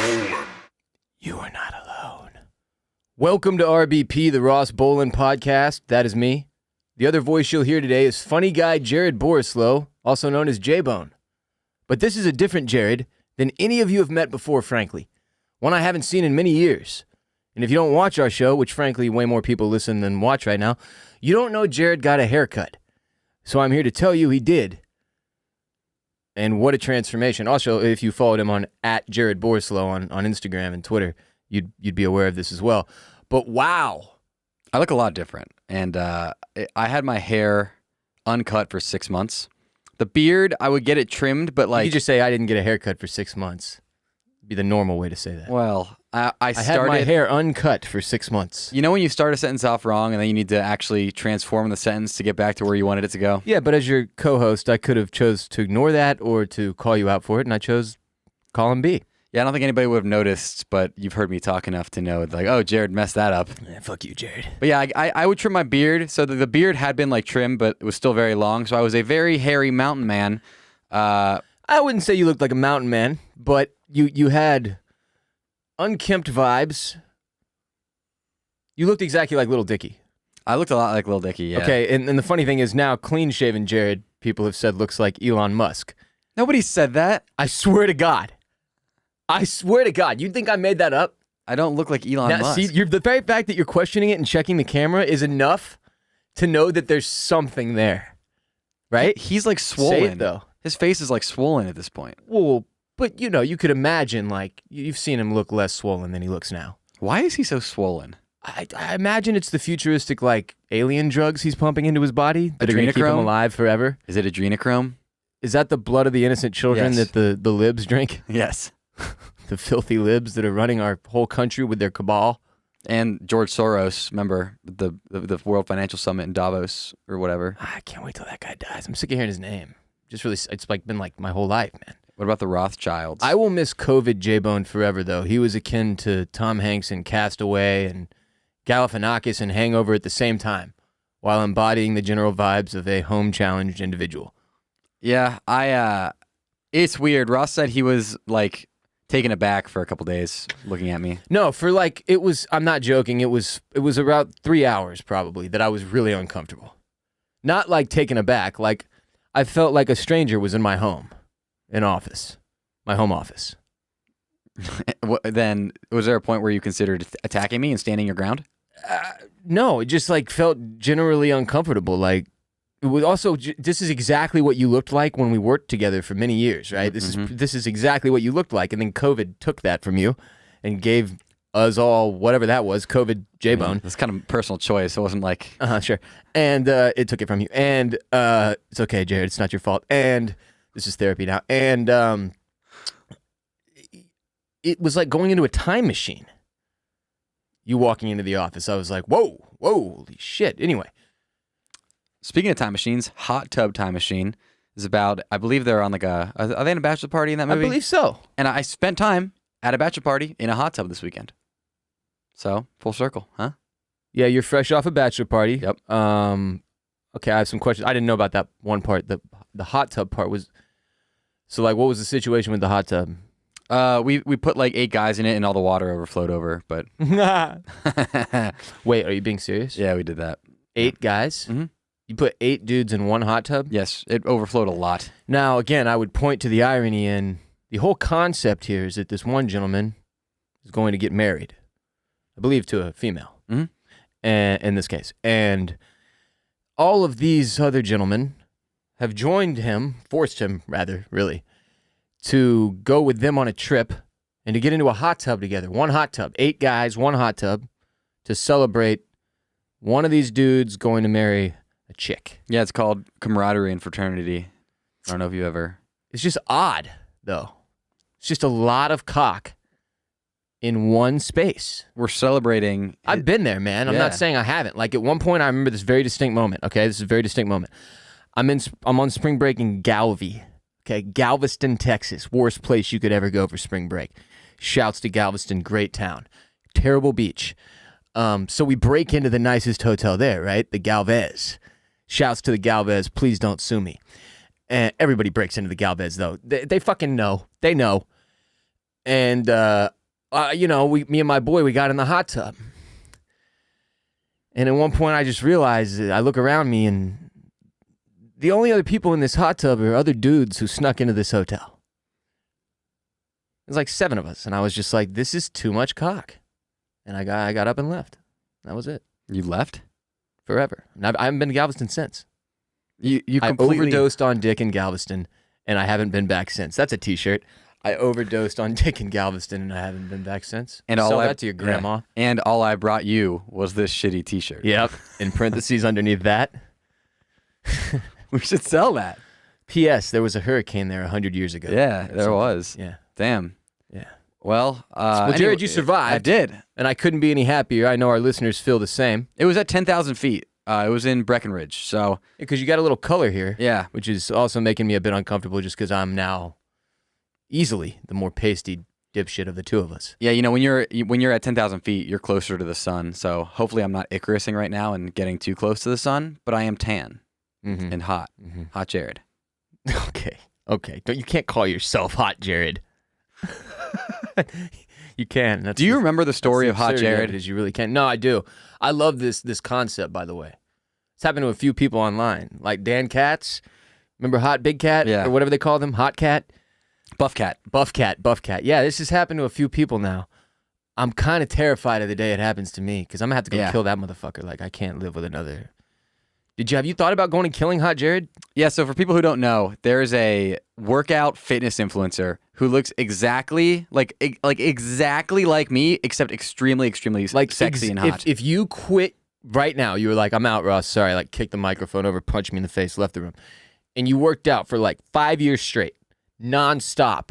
You are not alone. Welcome to RBP, the Ross Bolen podcast. That is me. The other voice you'll hear today is funny guy Jared Borislow, also known as J-Bone. But this is a different Jared than any of you have met before, frankly. One I haven't seen in many years. And if you don't watch our show, which frankly way more people listen than watch right now, you don't know Jared got a haircut. So I'm here to tell you he did. And what a transformation. Also, if you followed him on @JaredBorislow on Instagram and Twitter, you'd be aware of this as well. But wow. I look a lot different. And I had my hair uncut for 6 months. The beard, I would get it trimmed, but like... You just say I didn't get a haircut for 6 months. It'd be the normal way to say that. Well, I started... had my hair uncut for 6 months. You know when you start a sentence off wrong and then you need to actually transform the sentence to get back to where you wanted it to go? Yeah, but as your co-host, I could have chose to ignore that or to call you out for it, and I chose column B. Yeah, I don't think anybody would have noticed, but you've heard me talk enough to know, like, oh, Jared messed that up. Yeah, fuck you, Jared. But yeah, I would trim my beard, so the beard had been like trimmed, but it was still very long, so I was a very hairy mountain man. I wouldn't say you looked like a mountain man, but you had unkempt vibes. You looked exactly like Little Dicky. I looked a lot like Lil Dicky, yeah. Okay, and the funny thing is now clean-shaven Jared, people have said looks like Elon Musk. Nobody said that. I swear to God. I swear to God. You think I made that up? I don't look like Elon Musk. See, the very fact that you're questioning it and checking the camera is enough to know that there's something there, right? He's like swollen. Say it, though. His face is like swollen at this point. Well, but you know, you could imagine, like, you've seen him look less swollen than he looks now. Why is he so swollen? I imagine it's the futuristic, like, alien drugs he's pumping into his body that are going to keep him alive forever. Is it adrenochrome? Is that the blood of the innocent children Yes. that the libs drink? Yes. The filthy libs that are running our whole country with their cabal? And George Soros, remember the World Financial Summit in Davos or whatever. I can't wait till that guy dies. I'm sick of hearing his name. Just really, it's like been like my whole life, man. What about the Rothschilds? I will miss COVID J-Bone forever, though. He was akin to Tom Hanks in Castaway and Galifianakis in Hangover at the same time, while embodying the general vibes of a home-challenged individual. Yeah, it's weird. Ross said he was like taken aback for a couple days looking at me. No, for like, it was, I'm not joking, it was about 3 hours probably that I was really uncomfortable. Not like taken aback, like I felt like a stranger was in my home, my home office. Then, was there a point where you considered attacking me and standing your ground? No, it just like felt generally uncomfortable. Like, it was also, this is exactly what you looked like when we worked together for many years, right? This is exactly what you looked like, and then COVID took that from you and gave us all whatever that was, COVID J-Bone. That's kind of personal choice. It wasn't like... Sure. And it took it from you. And it's okay, Jared. It's not your fault. And this is therapy now. And it was like going into a time machine. You walking into the office, I was like, whoa, holy shit. Anyway. Speaking of time machines, Hot Tub Time Machine is about, I believe they're on like are they in a bachelor party in that movie? I believe so. And I spent time at a bachelor party in a hot tub this weekend. So, full circle, huh? Yeah, you're fresh off a bachelor party. Yep. Okay, I have some questions. I didn't know about that one part. The hot tub part was, so like, what was the situation with the hot tub? We put like 8 guys in it and all the water overflowed over, but... Wait, are you being serious? Yeah, we did that. 8 guys? Mm-hmm. You put 8 dudes in one hot tub? Yes, it overflowed a lot. Now, again, I would point to the irony in the whole concept here is that this one gentleman is going to get married, I believe to a female, in this case. And all of these other gentlemen have joined him, forced him, rather, really, to go with them on a trip and to get into a hot tub together. One hot tub, 8 guys, one hot tub, to celebrate one of these dudes going to marry a chick. Yeah, it's called camaraderie and fraternity. I don't know if you ever... It's just odd, though. It's just a lot of cock in one space. We're celebrating... I've been there, man. I'm not saying I haven't. Like, at one point, I remember this very distinct moment, okay? This is a very distinct moment. I'm on spring break in Galveston, okay? Galveston, Texas. Worst place you could ever go for spring break. Shouts to Galveston, great town. Terrible beach. So we break into the nicest hotel there, right? The Galvez. Shouts to the Galvez, please don't sue me. And everybody breaks into the Galvez, though. They fucking know. They know. And, me and my boy, we got in the hot tub. And at one point, I just realized, I look around me, and the only other people in this hot tub are other dudes who snuck into this hotel. There's like 7 of us, and I was just like, this is too much cock. And I got up and left. That was it. You left? Forever. And I haven't been to Galveston since. You I completely overdosed on dick in Galveston, and I haven't been back since. That's a t-shirt. I overdosed on dick in Galveston, and I haven't been back since. And Sell that to your grandma. Yeah. And all I brought you was this shitty t-shirt. Yep. In parentheses underneath that. We should sell that. P.S. There was a hurricane there 100 years ago. Yeah, there was. Yeah. Damn. Yeah. Well, Jared, you survived. I did. And I couldn't be any happier. I know our listeners feel the same. It was at 10,000 feet. It was in Breckenridge. So Because you got a little color here. Yeah. Which is also making me a bit uncomfortable just because I'm now easily the more pasty dipshit of the two of us. Yeah, when you're at 10,000 feet, you're closer to the sun. So hopefully I'm not Icarusing right now and getting too close to the sun, but I am tan and hot. Hot Jared. Okay. You can't call yourself Hot Jared. You can. Do you remember the story of Hot Jared? As you really can. No, I do. I love this concept, by the way. It's happened to a few people online, like Dan Katz. Remember Hot Big Cat? Yeah. Or whatever they call them? Hot Cat? Buff Cat. Yeah, this has happened to a few people now. I'm kind of terrified of the day it happens to me because I'm going to have to go kill that motherfucker. Like, I can't live with another. Have you thought about going and killing Hot Jared? Yeah, so for people who don't know, there's a workout fitness influencer who looks exactly like me, except extremely sexy and hot. If you quit right now, you were like, I'm out, Ross. Sorry, like kick the microphone over, punch me in the face, left the room. And you worked out for like 5 years straight, nonstop.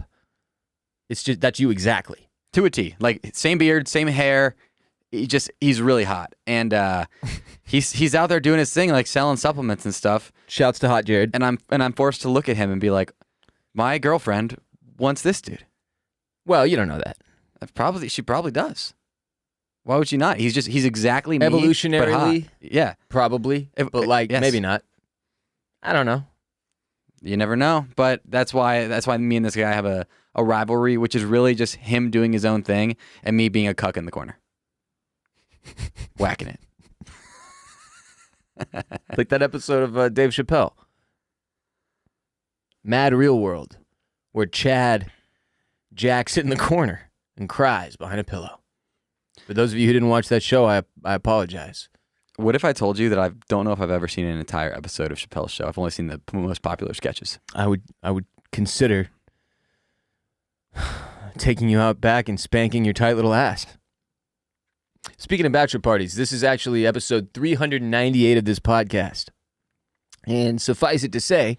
That's you exactly. To a T. Like same beard, same hair. He's really hot. And he's out there doing his thing, like selling supplements and stuff. Shouts to Hot Jared. And I'm forced to look at him and be like, my girlfriend wants this dude. Well, you don't know that. She probably does. Why would she not? He's exactly me. Evolutionarily, but hot. Yeah, probably. But yes. Maybe not. I don't know. You never know. But that's why me and this guy have a rivalry, which is really just him doing his own thing and me being a cuck in the corner. Whacking it. Like that episode of Dave Chappelle. Mad Real World, where Chad jacks it in the corner and cries behind a pillow. For those of you who didn't watch that show, I apologize. What if I told you that I don't know if I've ever seen an entire episode of Chappelle's show? I've only seen the most popular sketches. I would consider taking you out back and spanking your tight little ass. Speaking of bachelor parties, this is actually episode 398 of this podcast. And suffice it to say,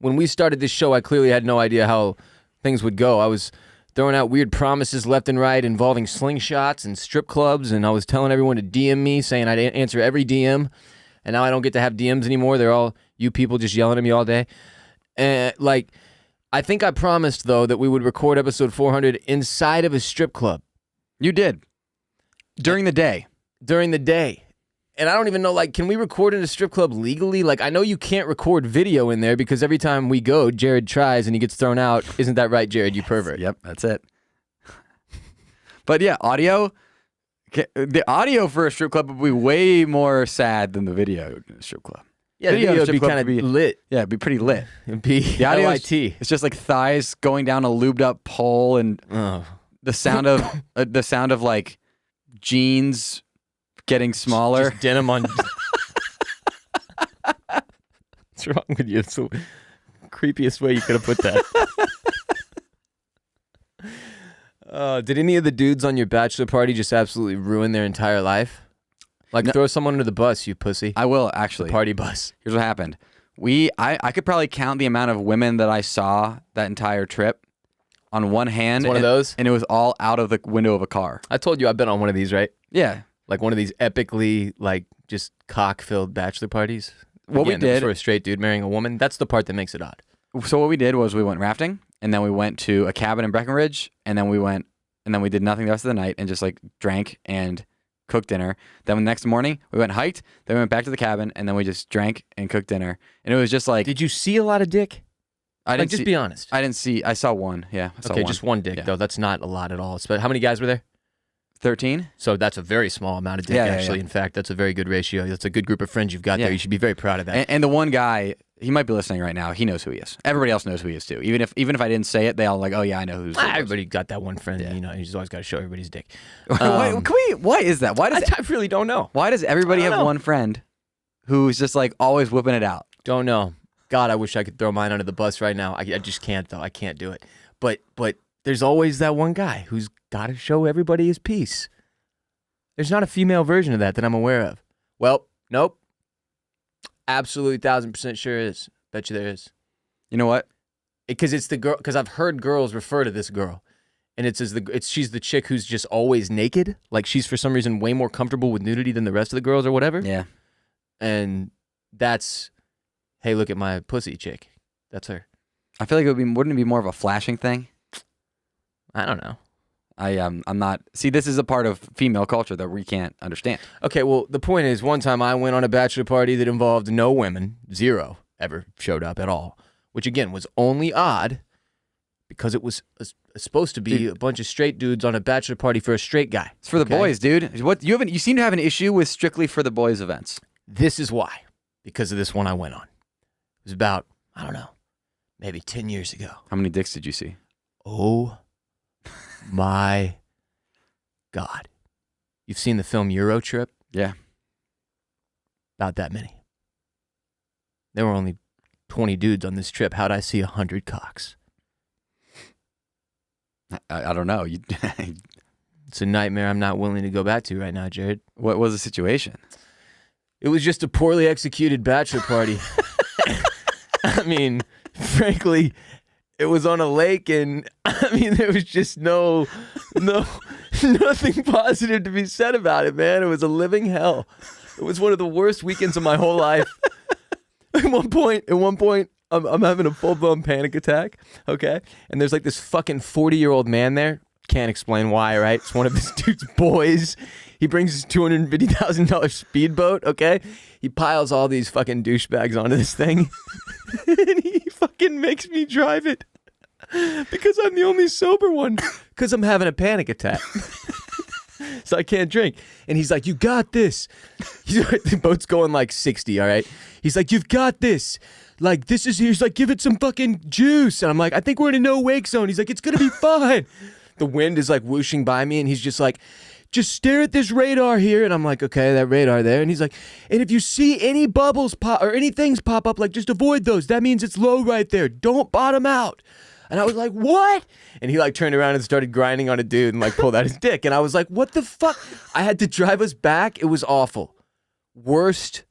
when we started this show, I clearly had no idea how things would go. I was throwing out weird promises left and right involving slingshots and strip clubs, and I was telling everyone to DM me, saying I'd answer every DM, and now I don't get to have DMs anymore. They're all you people just yelling at me all day. And I think I promised, though, that we would record episode 400 inside of a strip club. You did. During the day. And I don't even know, can we record in a strip club legally? I know you can't record video in there because every time we go, Jared tries and he gets thrown out. Isn't that right, Jared, you pervert? Yep, that's it. But yeah, the audio for a strip club would be way more sad than the video in a strip club. Yeah, the video would be kind of lit. Yeah, it'd be pretty lit. It'd be the audio LIT. It's just like thighs going down a lubed up pole and the sound of jeans getting smaller. Just denim on. What's wrong with you? It's the creepiest way you could have put that. Did any of the dudes on your bachelor party just absolutely ruin their entire life? Throw someone under the bus, you pussy. I will, actually. The party bus. Here's what happened. I could probably count the amount of women that I saw that entire trip on one hand. It's one of those? And it was all out of the window of a car. I told you I've been on one of these, right? Yeah. One of these epically, just cock-filled bachelor parties. What we did for a straight dude marrying a woman, that's the part that makes it odd. So what we did was we went rafting, and then we went to a cabin in Breckenridge, and then we did nothing the rest of the night and just drank and cooked dinner. Then the next morning we went hiked, then we went back to the cabin, and then we just drank and cooked dinner. And it was just Did you see a lot of dick? Just be honest. I didn't see. I saw one. Yeah. Just one dick though. That's not a lot at all. How many guys were there? 13. So that's a very small amount of dick, actually. In fact, that's a very good ratio. That's a good group of friends you've got there. You should be very proud of that. And the one guy, he might be listening right now. He knows who he is. Everybody else knows who he is too. Even if I didn't say it, they all like, oh yeah, I know who's. Everybody got that one friend. You just always got to show everybody's dick. Why is that? I really don't know. Why does everybody have one friend who's just like always whipping it out? Don't know. God, I wish I could throw mine under the bus right now. I just can't though. I can't do it. But there's always that one guy who's got to show everybody his piece. There's not a female version of that I'm aware of. Well, nope. Absolutely 1,000% sure is. Bet you there is. You know what? Because it's the girl. Because I've heard girls refer to this girl, and she's the chick who's just always naked. Like she's for some reason way more comfortable with nudity than the rest of the girls or whatever. Yeah. And that's, hey, look at my pussy chick. That's her. I feel like wouldn't it be more of a flashing thing? I don't know. I'm not. See, this is a part of female culture that we can't understand. Okay, well, the point is, one time I went on a bachelor party that involved no women, 0 ever showed up at all, which again was only odd because it was supposed to be a bunch of straight dudes on a bachelor party for a straight guy. It's for the boys, dude. You seem to have an issue with strictly for the boys events. This is why, because of this one I went on. It was about, I don't know, maybe 10 years ago. How many dicks did you see? Oh. My God. You've seen the film Euro Trip? Yeah. About that many. There were only 20 dudes on this trip. How'd I see 100 cocks? I don't know. It's a nightmare I'm not willing to go back to right now, Jared. What was the situation? It was just a poorly executed bachelor party. I mean, frankly... It was on a lake, and there was just nothing positive to be said about it, man. It was a living hell. It was one of the worst weekends of my whole life. At one point, I'm having a full-blown panic attack, okay? And there's like this fucking 40-year-old man there. Can't explain why, right? It's one of this dude's boys. He brings his $250,000 speedboat, okay? He piles all these fucking douchebags onto this thing. And he fucking makes me drive it. Because I'm the only sober one. Because I'm having a panic attack. So I can't drink. And he's like, you got this. The boat's going like 60, all right? He's like, you've got this. Like, he's like, give it some fucking juice. And I'm like, I think we're in a no-wake zone. He's like, it's going to be fine. The wind is like whooshing by me, and he's just like, just stare at this radar here. And I'm like, okay, that radar there. And he's like, and if you see any bubbles pop or any things pop up, like just avoid those. That means it's low right there. Don't bottom out. And I was like, what? And he like turned around and started grinding on a dude and like pulled out his dick. And I was like, what the fuck? I had to drive us back. It was awful. Worst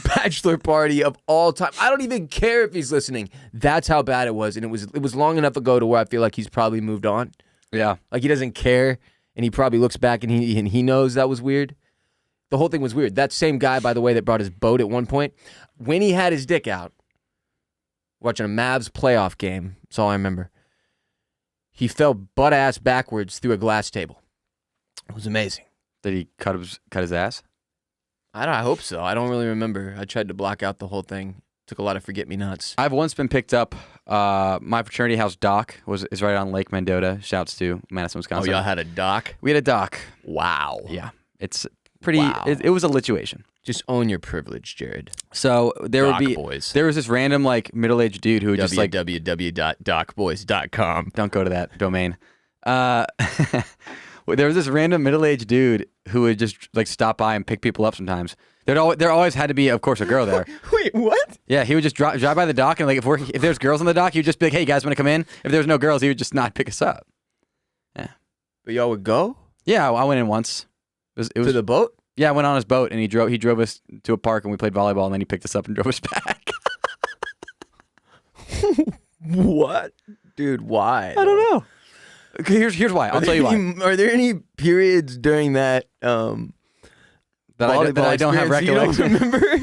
bachelor party of all time. I don't even care if he's listening. That's how bad it was. And it was long enough ago to where I feel like he's probably moved on. Yeah. Like he doesn't care. And he probably looks back and he knows that was weird. The whole thing was weird. That same guy, by the way, that brought his boat at one point, when he had his dick out, watching a Mavs playoff game, that's all I remember, he fell butt-ass backwards through a glass table. It was amazing. Did he cut his ass? I hope so. I don't really remember. I tried to block out the whole thing. Took a lot of forget-me-nots. I've once been picked up. My fraternity house dock is right on Lake Mendota. Shouts to Madison, Wisconsin. Oh, y'all had a dock? We had a dock. Wow. Yeah. It's pretty. Wow. It was a lituation. Just own your privilege, Jared. So there Boys. There was this random like middle-aged dude who would just like www.docboys.com. Don't go to that domain. There was this random middle-aged dude who would just like stop by and pick people up sometimes. There always had to be, of course, a girl there. Wait, what? Yeah, he would just drive by the dock and like if there's girls on the dock, he would just be like, "Hey, you guys want to come in?" If there was no girls, he would just not pick us up. Yeah. But y'all would go? Yeah, I went in once. It was to the boat? Yeah, I went on his boat and he drove us to a park and we played volleyball and then he picked us up and drove us back. What? Dude, why? I don't know. Okay, here's why. I'll tell you why. Are there any periods during that that I don't have recollection? You don't remember?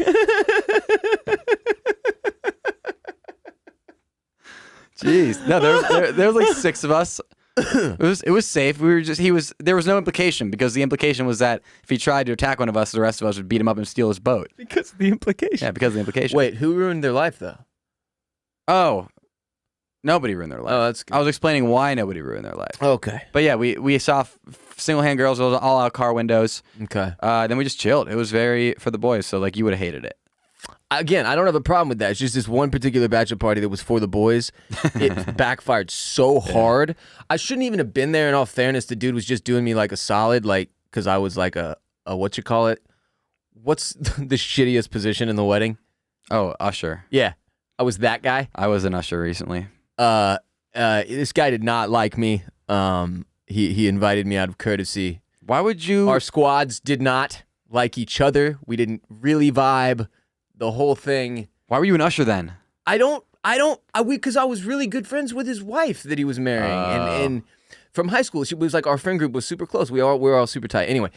Jeez. No, there was like 6 of us. It was safe. There was no implication because the implication was that if he tried to attack one of us, the rest of us would beat him up and steal his boat. Because of the implication. Yeah, because of the implication. Wait, who ruined their life though? Oh, Nobody ruined their life. Oh, that's good. I was explaining why nobody ruined their life. Okay. But yeah, we saw single-hand girls, it was all out car windows. Okay. Then we just chilled. It was very for the boys, so like you would have hated it. Again, I don't have a problem with that. It's just this one particular bachelor party that was for the boys. It backfired so hard. I shouldn't even have been there. In all fairness, the dude was just doing me like a solid, like because I was like a what you call it? What's the shittiest position in the wedding? Oh, usher. Yeah, I was that guy. I was an usher recently. This guy did not like me. He invited me out of courtesy. Why would you? Our squads did not like each other. We didn't really vibe. The whole thing. Why were you an usher then? Because I was really good friends with his wife that he was marrying, and from high school, she was like our friend group was super close. We were all super tight. Anyway,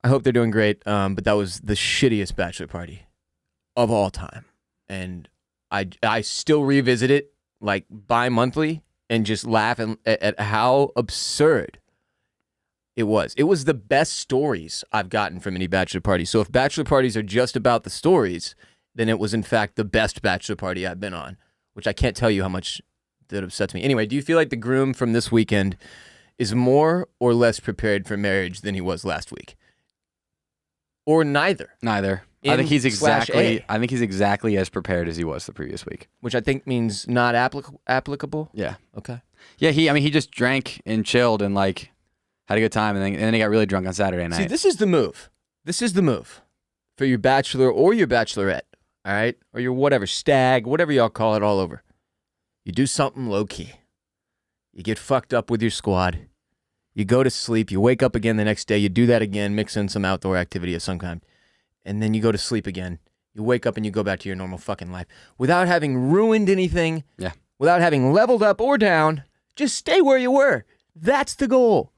I hope they're doing great. But that was the shittiest bachelor party of all time, and I still revisit it like bi-monthly and just laugh at how absurd it was. It was the best stories I've gotten from any bachelor party. So if bachelor parties are just about the stories, then it was in fact the best bachelor party I've been on, which I can't tell you how much that upsets me. Anyway, do you feel like the groom from this weekend is more or less prepared for marriage than he was last week? Or neither? Neither. I think he's exactly as prepared as he was the previous week. Which I think means not applicable? Yeah. Okay. Yeah, he just drank and chilled and like had a good time, and then he got really drunk on Saturday night. See, this is the move. This is the move for your bachelor or your bachelorette, all right? Or your whatever, stag, whatever y'all call it all over. You do something low-key. You get fucked up with your squad. You go to sleep. You wake up again the next day. You do that again, mix in some outdoor activity of some kind. And then you go to sleep again. You wake up and you go back to your normal fucking life. Without having ruined anything. Yeah. Without having leveled up or down. Just stay where you were. That's the goal.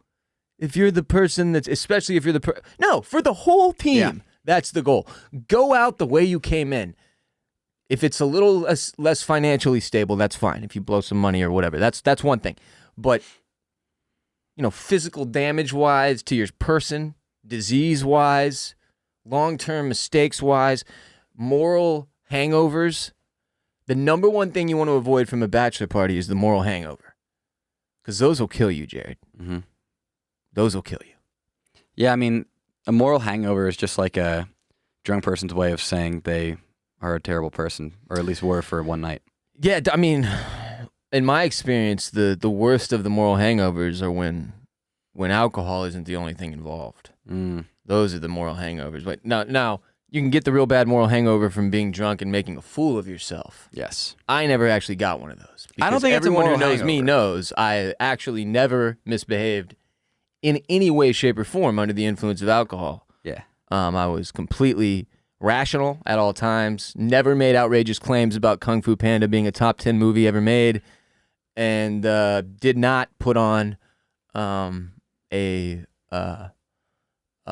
If you're the person that's, especially if you're no, for the whole team, that's the goal. Go out the way you came in. If it's a little less financially stable, that's fine. If you blow some money or whatever, that's one thing. But, physical damage-wise to your person, disease-wise, long-term mistakes-wise, moral hangovers, the number one thing you want to avoid from a bachelor party is the moral hangover. Because those will kill you, Jared. Mm-hmm. Those will kill you. Yeah, I mean, a moral hangover is just like a drunk person's way of saying they are a terrible person, or at least were for one night. Yeah, I mean, in my experience, the worst of the moral hangovers are when alcohol isn't the only thing involved. Those are the moral hangovers. But now you can get the real bad moral hangover from being drunk and making a fool of yourself. Yes. I never actually got one of those. I don't think everyone it's a who moral knows me knows I actually never misbehaved in any way, shape, or form under the influence of alcohol. Yeah. I was completely rational at all times, never made outrageous claims about Kung Fu Panda being a top 10 movie ever made, and did not put on a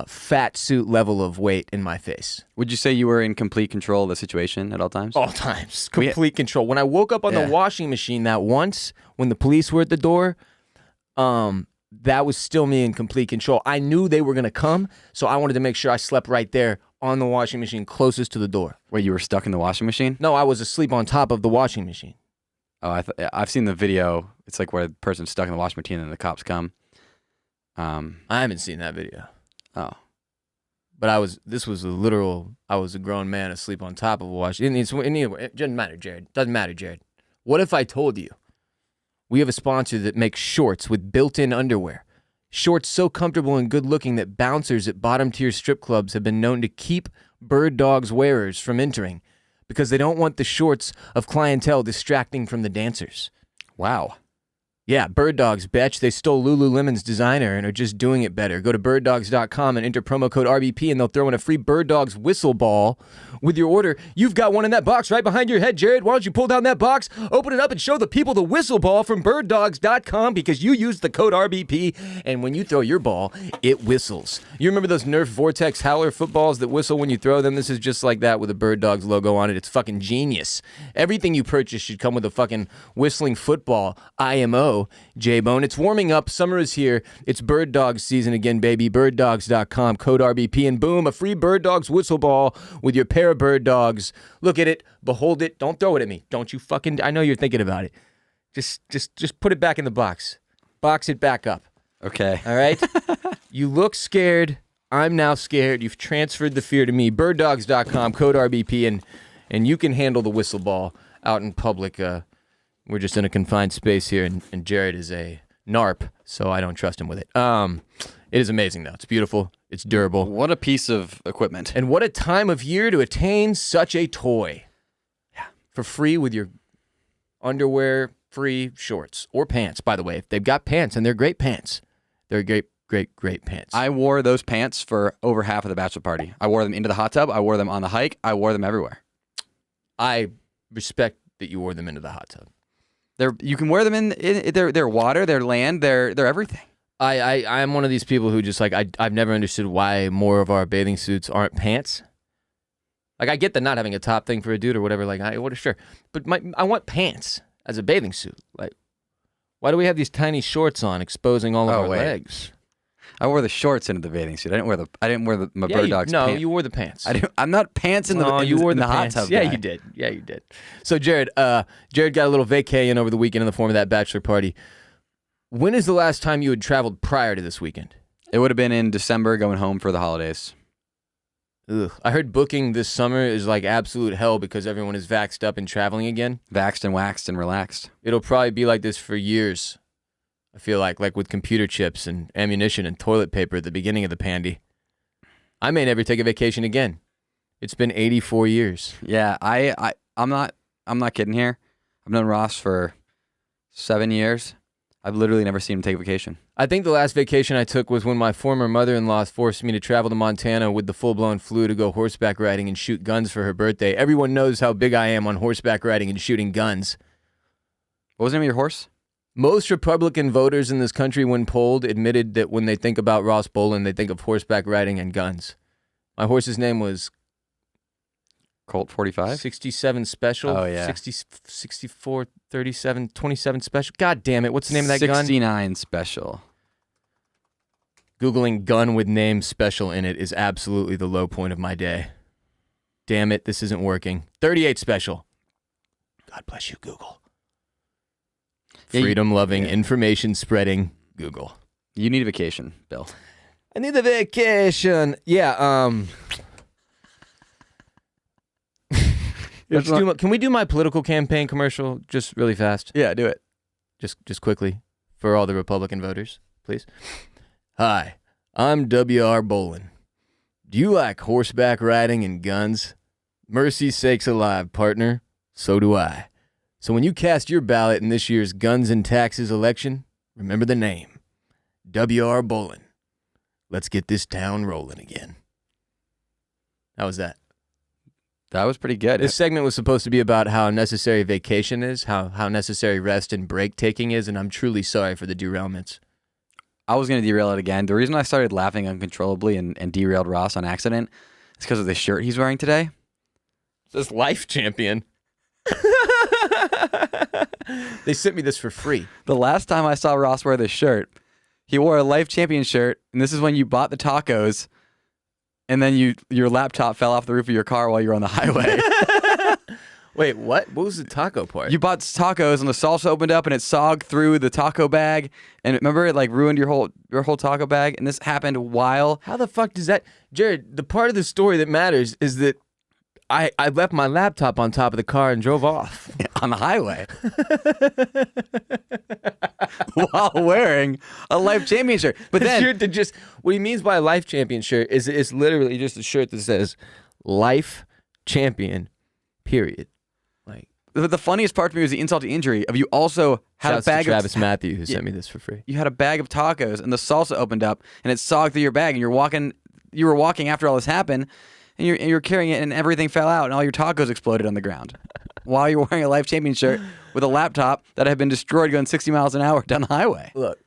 fat suit level of weight in my face. Would you say you were in complete control of the situation at all times? All times. Complete control. When I woke up on the washing machine that once, when the police were at the door, that was still me in complete control. I knew they were going to come, so I wanted to make sure I slept right there on the washing machine closest to the door. Wait, you were stuck in the washing machine? No, I was asleep on top of the washing machine. Oh, I've seen the video. It's like where the person's stuck in the washing machine and the cops come. I haven't seen that video. Oh. But I was a grown man asleep on top of a washing. It doesn't matter, Jared. Doesn't matter, Jared. What if I told you we have a sponsor that makes shorts with built-in underwear? Shorts so comfortable and good-looking that bouncers at bottom-tier strip clubs have been known to keep Birddogs wearers from entering because they don't want the shorts of clientele distracting from the dancers. Wow. Yeah, Birddogs, bitch. They stole Lululemon's designer and are just doing it better. Go to birddogs.com and enter promo code RBP and they'll throw in a free Birddogs whistle ball with your order. You've got one in that box right behind your head, Jared. Why don't you pull down that box, open it up, and show the people the whistle ball from birddogs.com because you used the code RBP, and when you throw your ball, it whistles. You remember those Nerf Vortex Howler footballs that whistle when you throw them? This is just like that with a Birddogs logo on it. It's fucking genius. Everything you purchase should come with a fucking whistling football IMO. show, J-Bone. It's warming up. Summer is here. It's Birddogs season again, baby. Birddogs.com, code RBP, and boom, a free Birddogs whistle ball with your pair of Birddogs. Look at it. Behold it. Don't throw it at me. Don't you fucking... I know you're thinking about it. Just put it back in the box. Box it back up. Okay. All right? You look scared. I'm now scared. You've transferred the fear to me. Birddogs.com, code RBP, and you can handle the whistle ball out in public. We're just in a confined space here, and Jared is a NARP, so I don't trust him with it. It is amazing, though. It's beautiful. It's durable. What a piece of equipment. And what a time of year to attain such a toy. Yeah. For free with your underwear-free shorts or pants, by the way. They've got pants, and they're great pants. They're great pants. I wore those pants for over half of the bachelor party. I wore them into the hot tub. I wore them on the hike. I wore them everywhere. I respect that you wore them into the hot tub. You can wear them in their water, their land, they're everything. I'm one of these people who just like I've never understood why more of our bathing suits aren't pants. Like I get the not having a top thing for a dude or whatever. Like sure, but I want pants as a bathing suit. Like why do we have these tiny shorts on exposing all of our legs? I wore the shorts into the bathing suit. I didn't wear my Birddogs. No, pants. You wore the pants. I'm not pants in the hot tub. Yeah, you did. Yeah, you did. So Jared got a little vacay in over the weekend in the form of that bachelor party. When is the last time you had traveled prior to this weekend? It would have been in December, going home for the holidays. Ugh. I heard booking this summer is like absolute hell because everyone is vaxxed up and traveling again. Vaxxed and waxed and relaxed. It'll probably be like this for years. I feel like with computer chips and ammunition and toilet paper at the beginning of the pandy. I may never take a vacation again. It's been 84 years. Yeah, I'm not kidding here. I've known Ross for 7 years. I've literally never seen him take a vacation. I think the last vacation I took was when my former mother-in-law forced me to travel to Montana with the full-blown flu to go horseback riding and shoot guns for her birthday. Everyone knows how big I am on horseback riding and shooting guns. What was the name of your horse? Most Republican voters in this country, when polled, admitted that when they think about Ross Bolen, they think of horseback riding and guns. My horse's name was Colt 45? 67 Special. Oh, yeah. 64, 37, 27 Special. God damn it. What's the name of that gun? 69 Special. Googling gun with name special in it is absolutely the low point of my day. Damn it. This isn't working. 38 Special. God bless you, Google. Freedom-loving, information-spreading Google. You need a vacation, Bill. I need a vacation. Yeah, can we do my political campaign commercial just really fast? Yeah, do it. Just quickly for all the Republican voters, please. Hi, I'm W.R. Bolen. Do you like horseback riding and guns? Mercy sakes alive, partner. So do I. So when you cast your ballot in this year's Guns and Taxes election, remember the name, W.R. Bolen. Let's get this town rolling again. How was that? That was pretty good. This segment was supposed to be about how necessary vacation is, how necessary rest and break taking is, and I'm truly sorry for the derailments. I was going to derail it again. The reason I started laughing uncontrollably and derailed Ross on accident is because of the shirt he's wearing today. It says Life Champion. They sent me this for free. The last time I saw Ross wear this shirt, he wore a Life Champion shirt, and this is when you bought the tacos, and then your laptop fell off the roof of your car while you were on the highway. Wait, what? What was the taco part? You bought tacos, and the salsa opened up, and it sogged through the taco bag, and remember it like ruined your whole taco bag, and this happened while... How the fuck does that... Jared, the part of the story that matters is that I left my laptop on top of the car and drove off. On the highway. While wearing a Life Champion shirt. But then... what he means by a Life Champion shirt is it's literally just a shirt that says Life Champion, period. Like the funniest part to me was the insult to injury of you also had a bag of Travis Matthew who sent me this for free. You had a bag of tacos and the salsa opened up and it sogged through your bag and you were walking after all this happened and you're carrying it and everything fell out and all your tacos exploded on the ground while you're wearing a Life Champion shirt with a laptop that had been destroyed going 60 miles an hour down the highway. Look,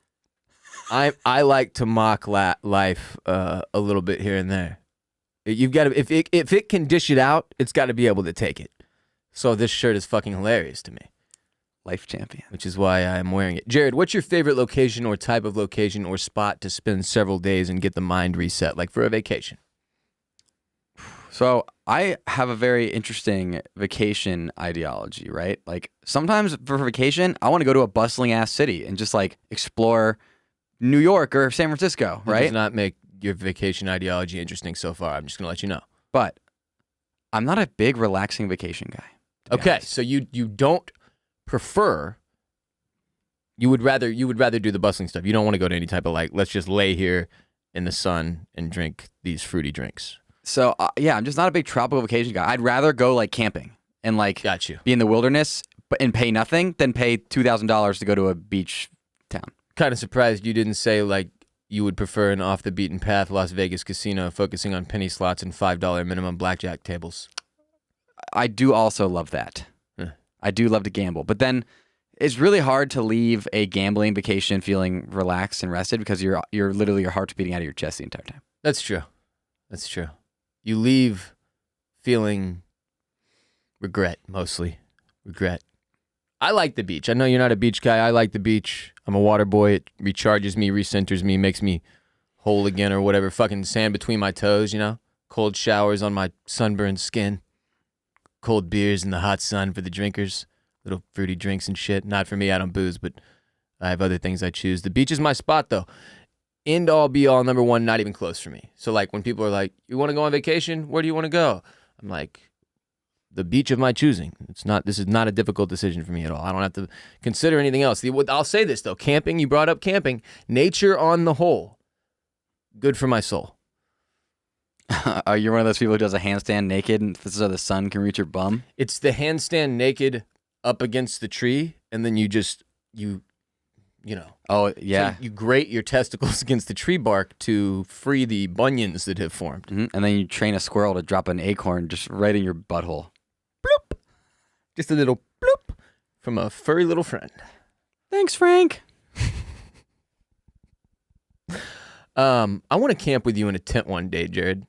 I like to mock life a little bit here and there. You've got to if it can dish it out, it's got to be able to take it. So this shirt is fucking hilarious to me. Life champion. which is why I'm wearing it. Jared, what's your favorite location or type of location or spot to spend several days and get the mind reset, like for a vacation? So I have a very interesting vacation ideology, right? Like sometimes for vacation, I want to go to a bustling ass city and just like explore New York or San Francisco, That right? does not make your vacation ideology interesting so far. I'm just going to let you know. But I'm not a big relaxing vacation guy. to be Okay, honest. so you don't prefer. You would rather do the bustling stuff. You don't want to go to any type of like, let's just lay here in the sun and drink these fruity drinks. So yeah, I'm just not a big tropical vacation guy. I'd rather go like camping and like Got you. be in the wilderness and pay nothing than pay $2,000 to go to a beach town. Kind of surprised you didn't say like you would prefer an off the beaten path Las Vegas casino focusing on penny slots and $5 minimum blackjack tables. I do also love that. Huh. I do love to gamble, but then it's really hard to leave a gambling vacation feeling relaxed and rested because you're literally your heart's beating out of your chest the entire time. That's true. That's true. You leave feeling regret, mostly. Regret. I like the beach. I know you're not a beach guy. I like the beach. I'm a water boy. It recharges me, recenters me, makes me whole again or whatever. Fucking sand between my toes, you know? Cold showers on my sunburned skin. Cold beers in the hot sun for the drinkers. Little fruity drinks and shit. Not for me, I don't booze, but I have other things I choose. The beach is my spot, though. End all, be all, number one, not even close for me. So, like, when people are like, you want to go on vacation? Where do you want to go? I'm like, the beach of my choosing. This is not a difficult decision for me at all. I don't have to consider anything else. I'll say this, though. Camping, you brought up camping. Nature on the whole, good for my soul. You're one of those people who does a handstand naked so the sun can reach your bum? It's the handstand naked up against the tree, and then you know. Oh, yeah. So you grate your testicles against the tree bark to free the bunions that have formed. Mm-hmm. And then you train a squirrel to drop an acorn just right in your butthole. Bloop. Just a little bloop from a furry little friend. Thanks, Frank. I want to camp with you in a tent one day, Jared.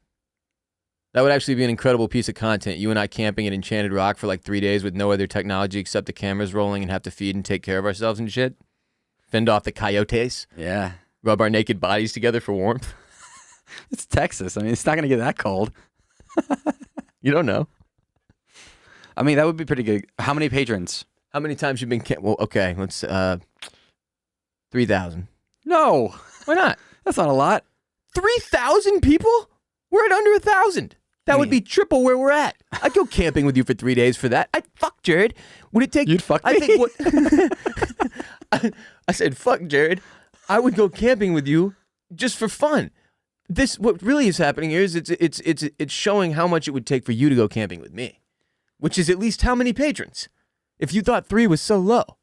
That would actually be an incredible piece of content. You and I camping at Enchanted Rock for like 3 days with no other technology except the cameras rolling and have to feed and take care of ourselves and shit. Fend off the coyotes. Yeah. Rub our naked bodies together for warmth. It's Texas. I mean, it's not going to get that cold. You don't know. I mean, that would be pretty good. How many patrons? How many times you've been Well, okay, let's 3,000. No. Why not? That's not a lot. 3,000 people? We're at under 1,000. That would be triple where we're at. I'd go camping with you for 3 days for that. I'd fuck Jared. Would it take? You'd fuck me? I think what I said, fuck Jared. I would go camping with you just for fun. What really is happening here is it's showing how much it would take for you to go camping with me, which is at least how many patrons? If you thought 3 was so low.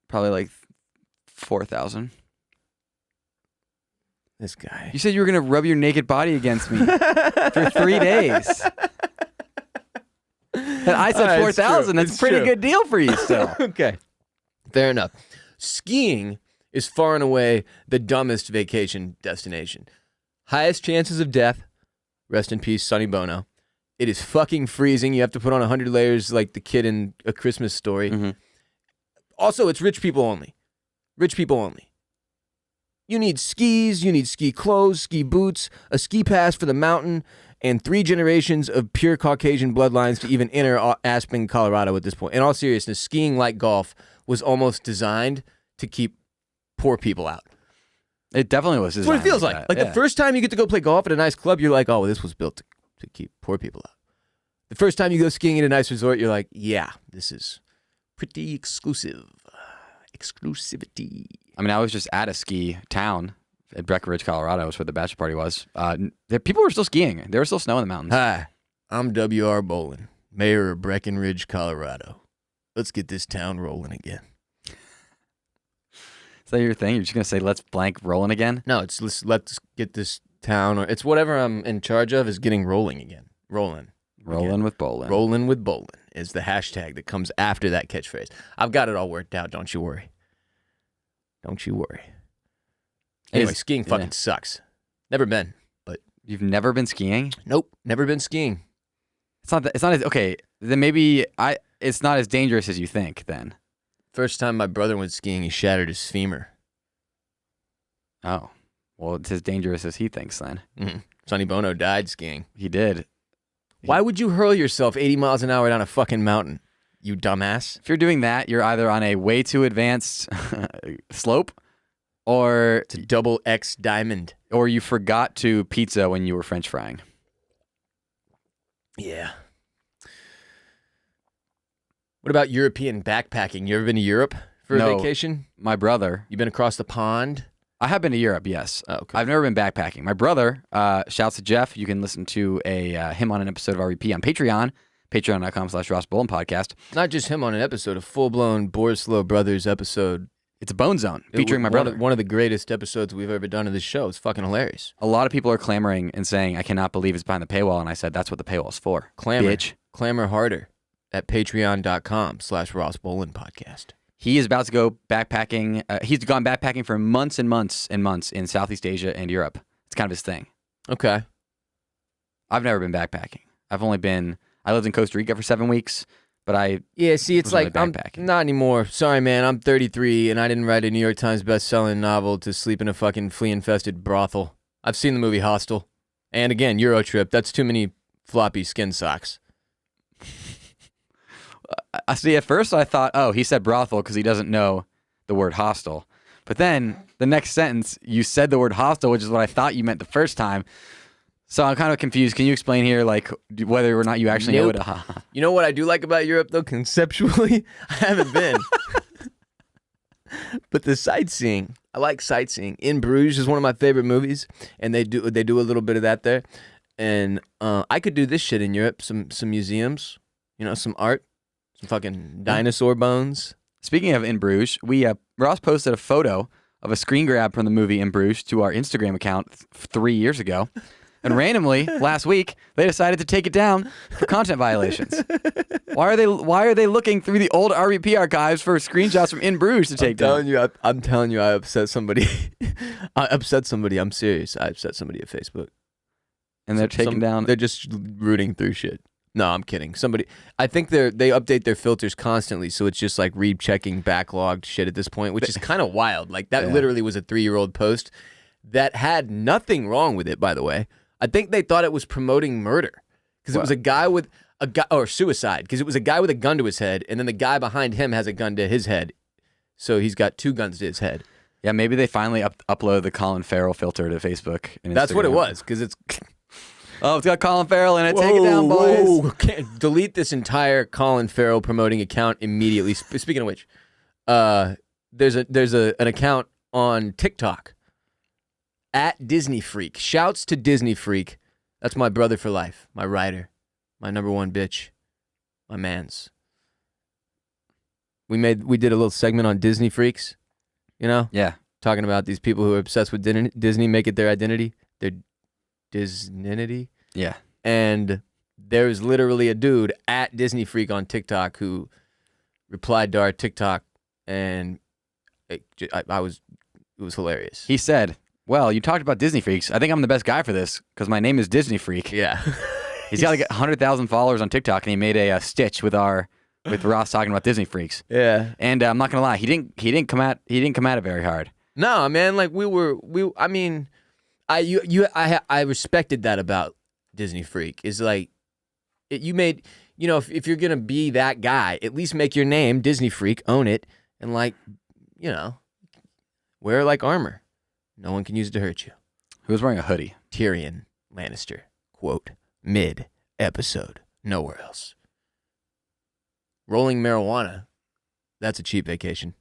Probably like 4,000. This guy. You said you were going to rub your naked body against me for 3 days. And I said 4,000. That's a pretty good deal for you still. Okay. Fair enough. Skiing is far and away the dumbest vacation destination. Highest chances of death. Rest in peace, Sonny Bono. It is fucking freezing. You have to put on 100 layers like the kid in A Christmas Story. Mm-hmm. Also, it's rich people only. Rich people only. You need skis, you need ski clothes, ski boots, a ski pass for the mountain, and 3 generations of pure Caucasian bloodlines to even enter Aspen, Colorado at this point. In all seriousness, skiing like golf was almost designed to keep poor people out. It definitely was. That's what it feels like. The first time you get to go play golf at a nice club, you're like, oh, well, this was built to keep poor people out. The first time you go skiing at a nice resort, you're like, yeah, this is pretty exclusive. Exclusivity. I mean, I was just at a ski town at Breckenridge, Colorado. Was where the bachelor party was. People were still skiing. There was still snow in the mountains. Hi, I'm W.R. Bolen, mayor of Breckenridge, Colorado. Let's get this town rolling again. Is that your thing? You're just going to say, let's blank rolling again? No, it's let's get this town, or it's whatever I'm in charge of is getting rolling again. Rolling with Bolen. Rolling with Bolen is the hashtag that comes after that catchphrase. I've got it all worked out. Don't you worry. Don't you worry. Anyway, skiing fucking sucks. Never been, but you've never been skiing? Nope, never been skiing. It's not as okay. Then maybe it's not as dangerous as you think. Then First time my brother went skiing, he shattered his femur. Oh, well, it's as dangerous as he thinks then. Mm-hmm. Sonny Bono died skiing. He did. Why would you hurl yourself 80 miles an hour down a fucking mountain, you dumbass? If you're doing that, you're either on a way too advanced slope, or It's a double X diamond. or you forgot to pizza when you were French frying. Yeah. What about European backpacking? You ever been to Europe for a No. vacation? My brother, You been across the pond? I have been to Europe, yes. Oh, okay. I've never been backpacking. My brother, shouts to Jeff. You can listen to him on an episode of RVP on Patreon, patreon.com/Ross Bolen podcast. Not just him on an episode, a full-blown Borislow Brothers episode. It's a Bone Zone featuring my brother. One of the greatest episodes we've ever done of this show. It's fucking hilarious. A lot of people are clamoring and saying, I cannot believe it's behind the paywall. And I said, that's what the paywall's for. Clamor. Bitch. Clamor harder at patreon.com/Ross Bolen podcast. He is about to go backpacking. He's gone backpacking for months and months and months in Southeast Asia and Europe. It's kind of his thing. Okay. I've never been backpacking. I lived in Costa Rica for 7 weeks, but Yeah, see, it's Wasn't like, really I'm backpacking. not anymore. Sorry, man, I'm 33, and I didn't write a New York Times best-selling novel to sleep in a fucking flea-infested brothel. I've seen the movie Hostel. And again, Eurotrip, that's too many floppy skin socks. I see. At first, I thought, oh, he said brothel because he doesn't know the word hostel. But then the next sentence, you said the word hostel, which is what I thought you meant the first time. So I'm kind of confused. Can you explain here, like, whether or not you actually know Nope. what You know what I do like about Europe, though, conceptually? I haven't been. But the sightseeing, I like sightseeing. In Bruges is one of my favorite movies, and they do a little bit of that there. And I could do this shit in Europe, some museums, some art, some fucking dinosaur bones. Speaking of In Bruges, Ross posted a photo of a screen grab from the movie In Bruges to our Instagram account 3 years ago. And randomly, last week, they decided to take it down for content violations. Why are they looking through the old RVP archives for screenshots from In Bruges to take down? I'm telling you, I upset somebody. I'm serious. I upset somebody at Facebook. And they're taking down. They're just rooting through shit. No, I'm kidding. I think they update their filters constantly, so it's just like rechecking backlogged shit at this point, which is kind of wild. Like that literally was a 3-year-old post that had nothing wrong with it, by the way. I think they thought it was promoting murder because it was a guy with or suicide because it was a guy with a gun to his head, and then the guy behind him has a gun to his head, so he's got 2 guns to his head. Yeah, maybe they finally upload the Colin Farrell filter to Facebook. And That's what it Instagram. was because it's. Oh, it's got Colin Farrell in it. Take it down, boys. Whoa. Can't delete this entire Colin Farrell promoting account immediately. Speaking of which, there's an account on TikTok at Disney Freak. Shouts to Disney Freak. That's my brother for life, my rider, my number one bitch, my mans. We did a little segment on Disney Freaks, Yeah. talking about these people who are obsessed with Disney, make it their identity, their Disney-nity. Yeah. And there's literally a dude at Disney Freak on TikTok who replied to our TikTok, and it was hilarious. He said, well, you talked about Disney Freaks. I think I'm the best guy for this because my name is Disney Freak. Yeah. He's got like 100,000 followers on TikTok, and he made a stitch with Ross talking about Disney Freaks. Yeah. And I'm not gonna lie, he didn't come at it very hard. No, man, like I respected that about Disney Freak. Is like you made, if you're gonna be that guy, at least make your name Disney Freak, own it, and wear like armor. No one can use it to hurt you. Who was wearing a hoodie? Tyrion Lannister, quote, mid-episode, nowhere else. Rolling marijuana, that's a cheap vacation.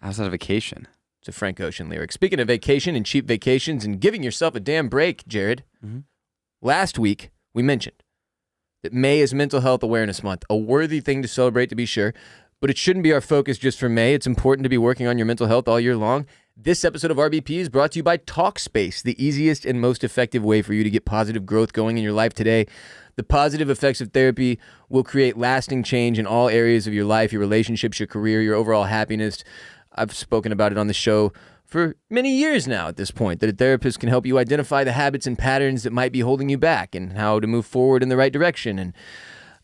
How's that a vacation? It's a Frank Ocean lyric. Speaking of vacation and cheap vacations and giving yourself a damn break, Jared, last week we mentioned that May is Mental Health Awareness Month, a worthy thing to celebrate to be sure, but it shouldn't be our focus just for May. It's important to be working on your mental health all year long. This episode of RBP is brought to you by Talkspace, the easiest and most effective way for you to get positive growth going in your life today. The positive effects of therapy will create lasting change in all areas of your life, your relationships, your career, your overall happiness. I've spoken about it on the show for many years now at this point, that a therapist can help you identify the habits and patterns that might be holding you back and how to move forward in the right direction. And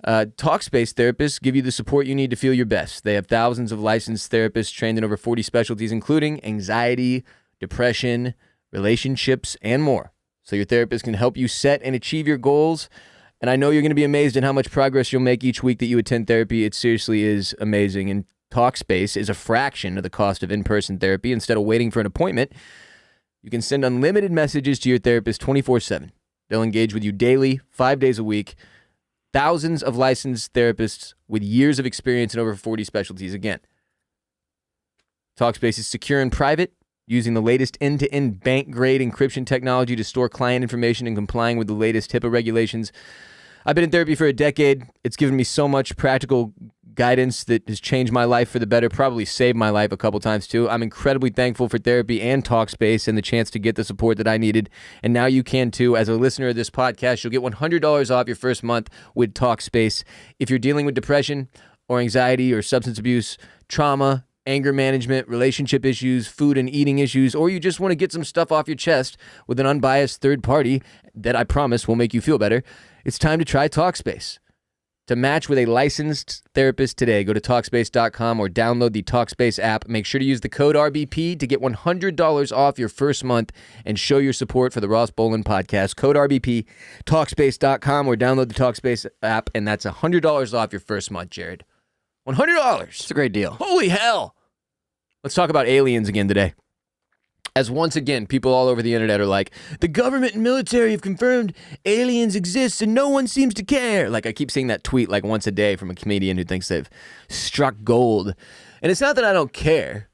Talkspace therapists give you the support you need to feel your best. They have thousands of licensed therapists trained in over 40 specialties, including anxiety, depression, relationships, and more. So your therapist can help you set and achieve your goals. And I know you're going to be amazed at how much progress you'll make each week that you attend therapy. It seriously is amazing. And Talkspace is a fraction of the cost of in-person therapy. Instead of waiting for an appointment, you can send unlimited messages to your therapist 24/7. They'll engage with you daily, 5 days a week. Thousands of licensed therapists with years of experience in over 40 specialties. Again, Talkspace is secure and private, using the latest end-to-end bank-grade encryption technology to store client information and complying with the latest HIPAA regulations. I've been in therapy for a decade. It's given me so much practical guidance that has changed my life for the better, probably saved my life a couple times too. I'm incredibly thankful for therapy and Talkspace and the chance to get the support that I needed. And now you can too. As a listener of this podcast, you'll get $100 off your first month with Talkspace. If you're dealing with depression or anxiety or substance abuse, trauma, anger management, relationship issues, food and eating issues, or you just want to get some stuff off your chest with an unbiased third party that I promise will make you feel better, it's time to try Talkspace. To match with a licensed therapist today, go to Talkspace.com or download the Talkspace app. Make sure to use the code RBP to get $100 off your first month and show your support for the Ross Bolen podcast. Code RBP, Talkspace.com or download the Talkspace app, and that's $100 off your first month, Jared. $100. It's a great deal. Holy hell. Let's talk about aliens again today. As once again, people all over the internet are like, the government and military have confirmed aliens exist and no one seems to care. Like, I keep seeing that tweet like once a day from a comedian who thinks they've struck gold. And it's not that I don't care.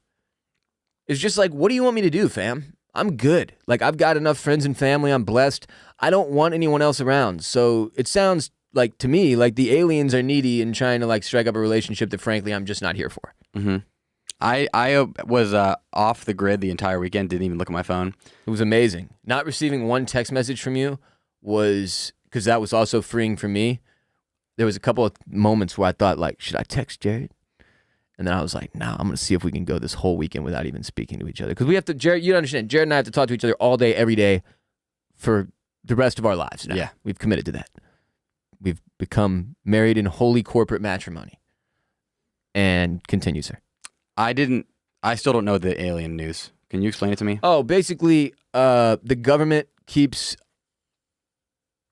It's just like, what do you want me to do, fam? I'm good. Like, I've got enough friends and family. I'm blessed. I don't want anyone else around. So it sounds like, to me, like the aliens are needy and trying to like strike up a relationship that frankly I'm just not here for. Mm-hmm. I was off the grid the entire weekend, didn't even look at my phone. It was amazing. Not receiving one text message from you was, because that was also freeing for me. There was a couple of moments where I thought, like, should I text Jared? And then I was like, nah, I'm going to see if we can go this whole weekend without even speaking to each other. Because we have to, Jared, you don't understand, Jared and I have to talk to each other all day, every day for the rest of our lives now. Yeah. We've committed to that. We've become married in holy corporate matrimony. And continue, sir. I still don't know the alien news. Can you explain it to me? Oh, basically, the government keeps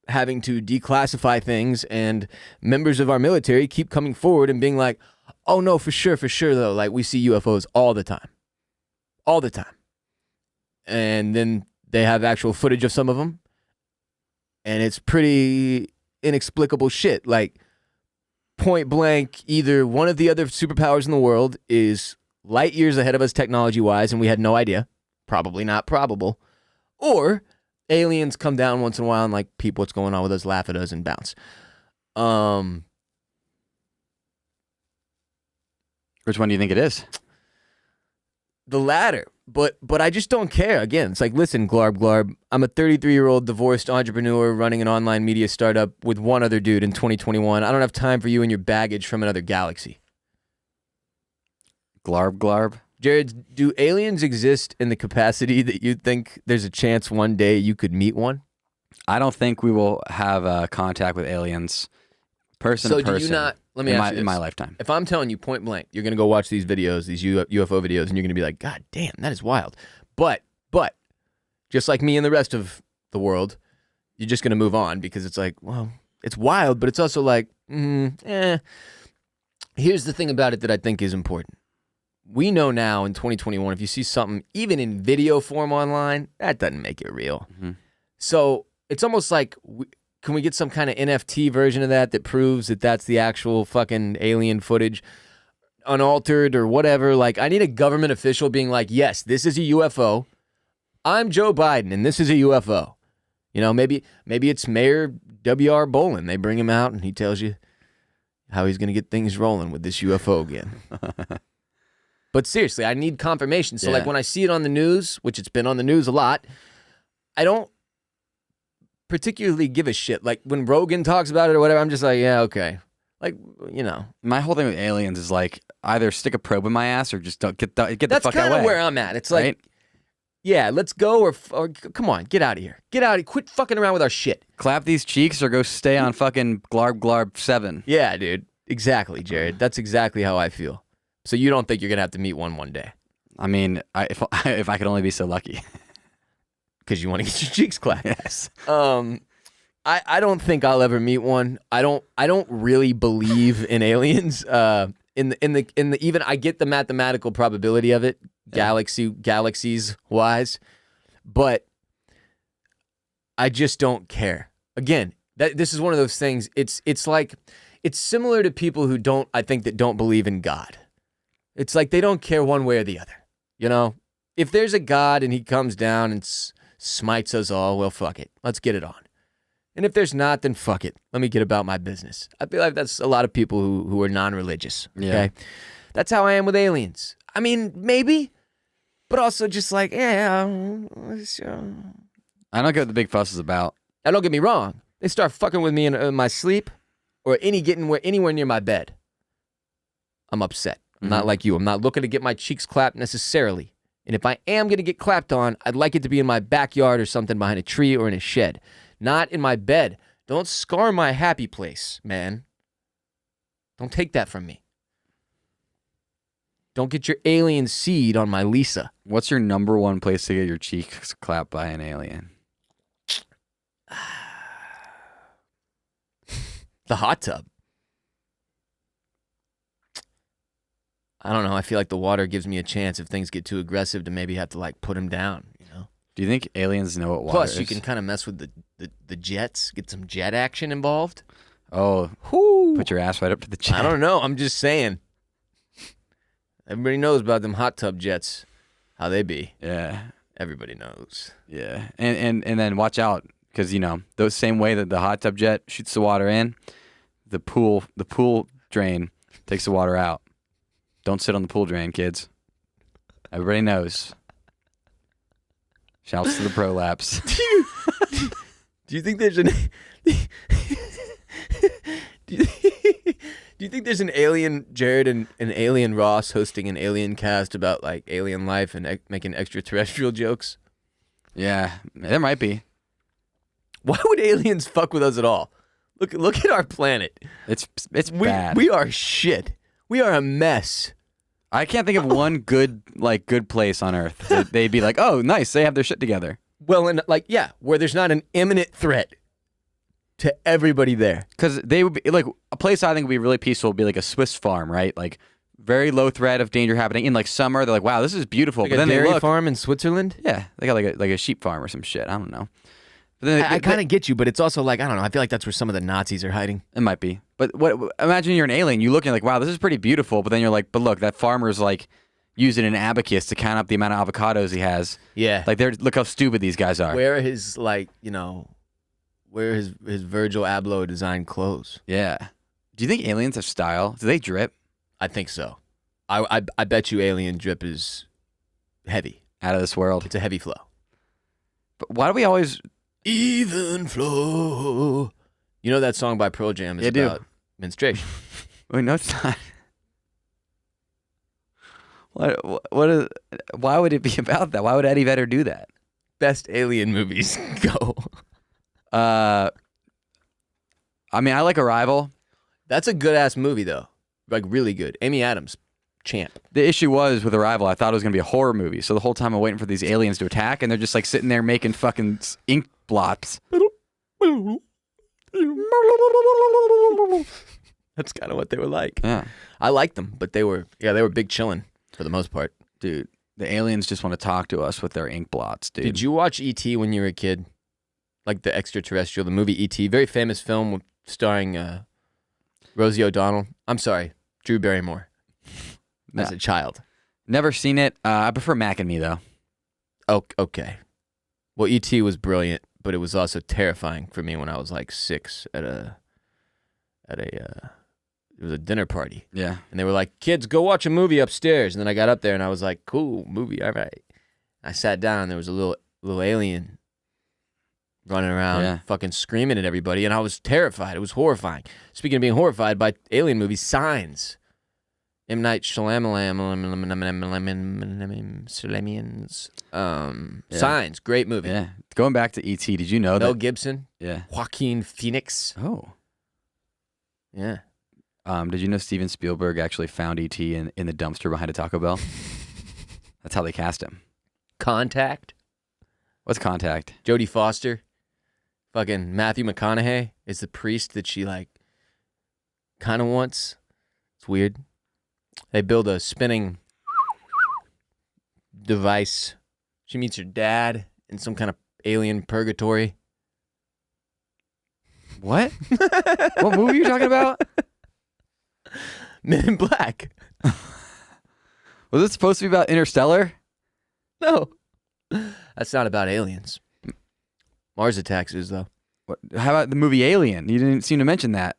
having to declassify things, and members of our military keep coming forward and being like, oh, no, for sure, though. Like, we see UFOs all the time. All the time. And then they have actual footage of some of them, and it's pretty inexplicable shit. Like, point blank, either one of the other superpowers in the world is light years ahead of us technology-wise, and we had no idea. Probably not probable. Or aliens come down once in a while and like, peep what's going on with us, laugh at us, and bounce. Which one do you think it is? The latter. But I just don't care. Again, it's like, listen, Glarb, I'm a 33-year-old divorced entrepreneur running an online media startup with one other dude in 2021. I don't have time for you and your baggage from another galaxy. Glarb. Jared, do aliens exist in the capacity that you think there's a chance one day you could meet one? I don't think we will have contact with aliens person to person. So do you not, let me ask you this. In my lifetime. If I'm telling you point blank, you're going to go watch these videos, these UFO videos, and you're going to be like, God damn, that is wild. But, just like me and the rest of the world, you're just going to move on because it's like, well, it's wild, but it's also like, Here's the thing about it that I think is important. We know now in 2021, if you see something, even in video form online, that doesn't make it real. Mm-hmm. So it's almost like, can we get some kind of NFT version of that proves that that's the actual fucking alien footage, unaltered or whatever? Like, I need a government official being like, yes, this is a UFO. I'm Joe Biden, and this is a UFO. You know, maybe it's Mayor W.R. Bolen. They bring him out, and he tells you how he's going to get things rolling with this UFO again. But seriously, I need confirmation. So, like, when I see it on the news, which it's been on the news a lot, I don't particularly give a shit. Like, when Rogan talks about it or whatever, I'm just like, yeah, okay. Like, you know. My whole thing with aliens is, like, either stick a probe in my ass or just don't get the fuck away. That's kind of where I'm at. It's like, right? Yeah, let's go or come on, get out of here. Get out. Quit fucking around with our shit. Clap these cheeks or go stay on fucking Glarb Glarb 7. Yeah, dude. Exactly, Jared. That's exactly how I feel. So you don't think you're going to have to meet one day? I mean, if I could only be so lucky. Because you want to get your cheeks clapped. Yes. I don't think I'll ever meet one. I don't really believe in aliens. In the even I get the mathematical probability of it, galaxies wise, but I just don't care. Again, this is one of those things. It's like it's similar to people who don't believe in God. It's like they don't care one way or the other. You know, if there's a God and he comes down and smites us all, well, fuck it. Let's get it on. And if there's not, then fuck it. Let me get about my business. I feel like that's a lot of people who are non-religious. Okay? Yeah. That's how I am with aliens. I mean, maybe, but also just like, yeah. I don't get what the big fuss is about. Now, don't get me wrong. They start fucking with me in my sleep or anywhere near my bed. I'm upset. I'm not like you. I'm not looking to get my cheeks clapped necessarily. And if I am going to get clapped on, I'd like it to be in my backyard or something behind a tree or in a shed. Not in my bed. Don't scar my happy place, man. Don't take that from me. Don't get your alien seed on my Lisa. What's your number one place to get your cheeks clapped by an alien? The hot tub. I don't know. I feel like the water gives me a chance if things get too aggressive to maybe have to like put them down, you know? Do you think aliens know what water is? Plus, you can kind of mess with the jets, get some jet action involved. Oh, Whoo. put your ass right up to the jet. I don't know. I'm just saying. Everybody knows about them hot tub jets, how they be. Yeah. Everybody knows. Yeah. And then watch out because, you know, the same way that the hot tub jet shoots the water in, the pool drain takes the water out. Don't sit on the pool drain, kids. Everybody knows. Shouts to the prolapse. Do you think there's an do you think there's an alien Jared and an alien Ross hosting an alien cast about like alien life and making extraterrestrial jokes? Yeah, there might be. Why would aliens fuck with us at all? Look at our planet. It's bad. We are shit. We are a mess. I can't think of one good place on Earth that they'd be like, oh, nice, they have their shit together. Well, and like, yeah, where there's not an imminent threat to everybody there. Because they would be like a place I think would be really peaceful would be like a Swiss farm, right? Like very low threat of danger happening in like summer. They're like, wow, this is beautiful. Like but a then dairy they look, farm in Switzerland. yeah, they got like a sheep farm or some shit. I don't know. But then I kind of get you, but it's also like, I don't know. I feel like that's where some of the Nazis are hiding. It might be. But imagine you're an alien. You look and you're like, wow, this is pretty beautiful. But then you're like, but look, that farmer's like using an abacus to count up the amount of avocados he has. Yeah. Like look how stupid these guys are. Where his like, you know, where his Virgil Abloh designed clothes. Yeah. Do you think aliens have style? Do they drip? I think so. I bet you alien drip is heavy. Out of this world. It's a heavy flow. But why do we always... Even flow. You know that song by Pearl Jam is about menstruation. Wait, no, it's not. Why would it be about that? Why would Eddie Vedder do that? Best alien movies. Go. I mean, I like Arrival. That's a good-ass movie, though. Like, really good. Amy Adams, champ. The issue was with Arrival, I thought it was going to be a horror movie. So the whole time I'm waiting for these aliens to attack, and they're just like sitting there making fucking ink blots. That's kind of what they were like. Yeah. I liked them, but they were big chillin' for the most part. Dude, the aliens just want to talk to us with their ink blots, dude. Did you watch E.T. when you were a kid? Like the extraterrestrial, the movie E.T., very famous film starring Rosie O'Donnell. I'm sorry, Drew Barrymore. As a child. Never seen it. I prefer Mac and Me, though. Oh, okay. Well, E.T. was brilliant, but it was also terrifying for me when I was like 6 it was a dinner party. Yeah. And they were like, kids, go watch a movie upstairs. And then I got up there and I was like, cool, movie, all right. I sat down and there was a little alien running around fucking screaming at everybody. And I was terrified. It was horrifying. Speaking of being horrified by alien movies, Signs. M. Night Shyamalan's Signs, great movie. Yeah. Going back to E.T., did you know Mel that? Gibson, Yeah. Joaquin Phoenix. Oh. Yeah. Did you know Steven Spielberg actually found E.T. in the dumpster behind a Taco Bell? That's how they cast him. Contact, What's Contact? Jodie Foster. Fucking Matthew McConaughey is the priest that she like kind of wants. It's weird. They build a spinning device. She meets her dad in some kind of alien purgatory. What? What movie are you talking about? Men in Black. Was it supposed to be about Interstellar? No. That's not about aliens. Mars Attacks is, though. What, how about the movie Alien? You didn't seem to mention that.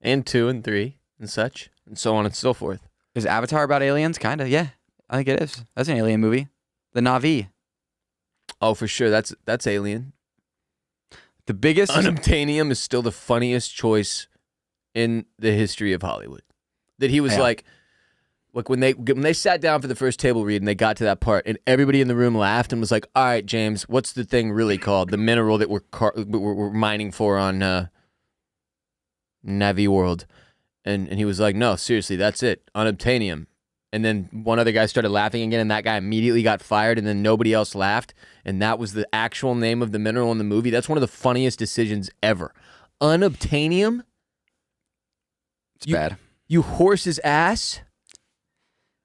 And 2 and 3 and such, and so on and so forth. Is Avatar about aliens? Kind of, yeah. I think it is. That's an alien movie. The Na'vi. Oh, for sure. That's Alien. The biggest... Unobtainium is still the funniest choice in the history of Hollywood. That he was like when they sat down for the first table read and they got to that part and everybody in the room laughed and was like, all right, James, what's the thing really called? The mineral that we're mining for on Navi World. And he was like, no, seriously, that's it. Unobtainium. And then one other guy started laughing again and that guy immediately got fired and then nobody else laughed. And that was the actual name of the mineral in the movie. That's one of the funniest decisions ever. Unobtainium? It's bad. You horse's ass?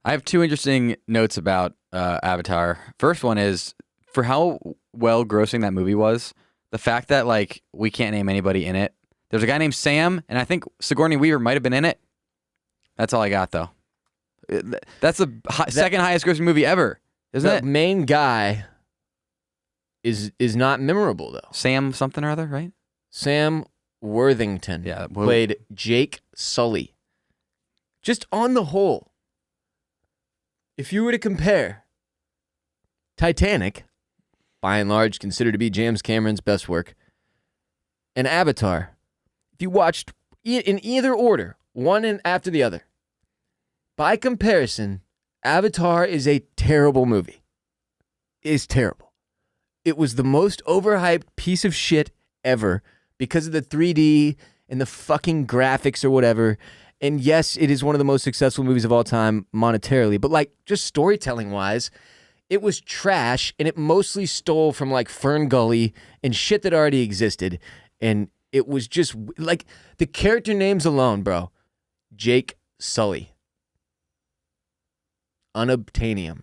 I have 2 interesting notes about Avatar. First one is, for how well grossing that movie was, the fact that like we can't name anybody in it. There's a guy named Sam, and I think Sigourney Weaver might have been in it. That's all I got, though. That's the second highest grossing movie ever, isn't it? The main guy is not memorable, though. Sam something or other, right? Sam Worthington played Jake Sully. Just on the whole, if you were to compare Titanic, by and large considered to be James Cameron's best work, and Avatar, if you watched in either order, one and after the other, by comparison, Avatar is a terrible movie. It's terrible. It was the most overhyped piece of shit ever because of the 3D and the fucking graphics or whatever. And yes, it is one of the most successful movies of all time monetarily, but like just storytelling wise, it was trash and it mostly stole from like Fern Gully and shit that already existed. And it was just like the character names alone, bro. Jake Sully. Unobtainium.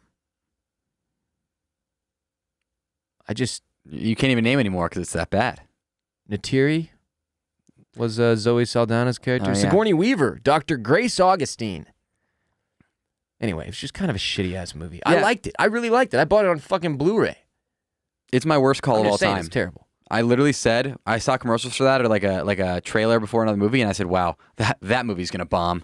You can't even name anymore because it's that bad. Natiri was Zoe Saldana's character. Oh, yeah. Sigourney Weaver, Dr. Grace Augustine. Anyway, it's just kind of a shitty-ass movie. I liked it. I really liked it. I bought it on fucking Blu-ray. It's my worst call of all time. It's terrible. I literally said, I saw commercials for that or like a trailer before another movie, and I said, wow, that movie's going to bomb.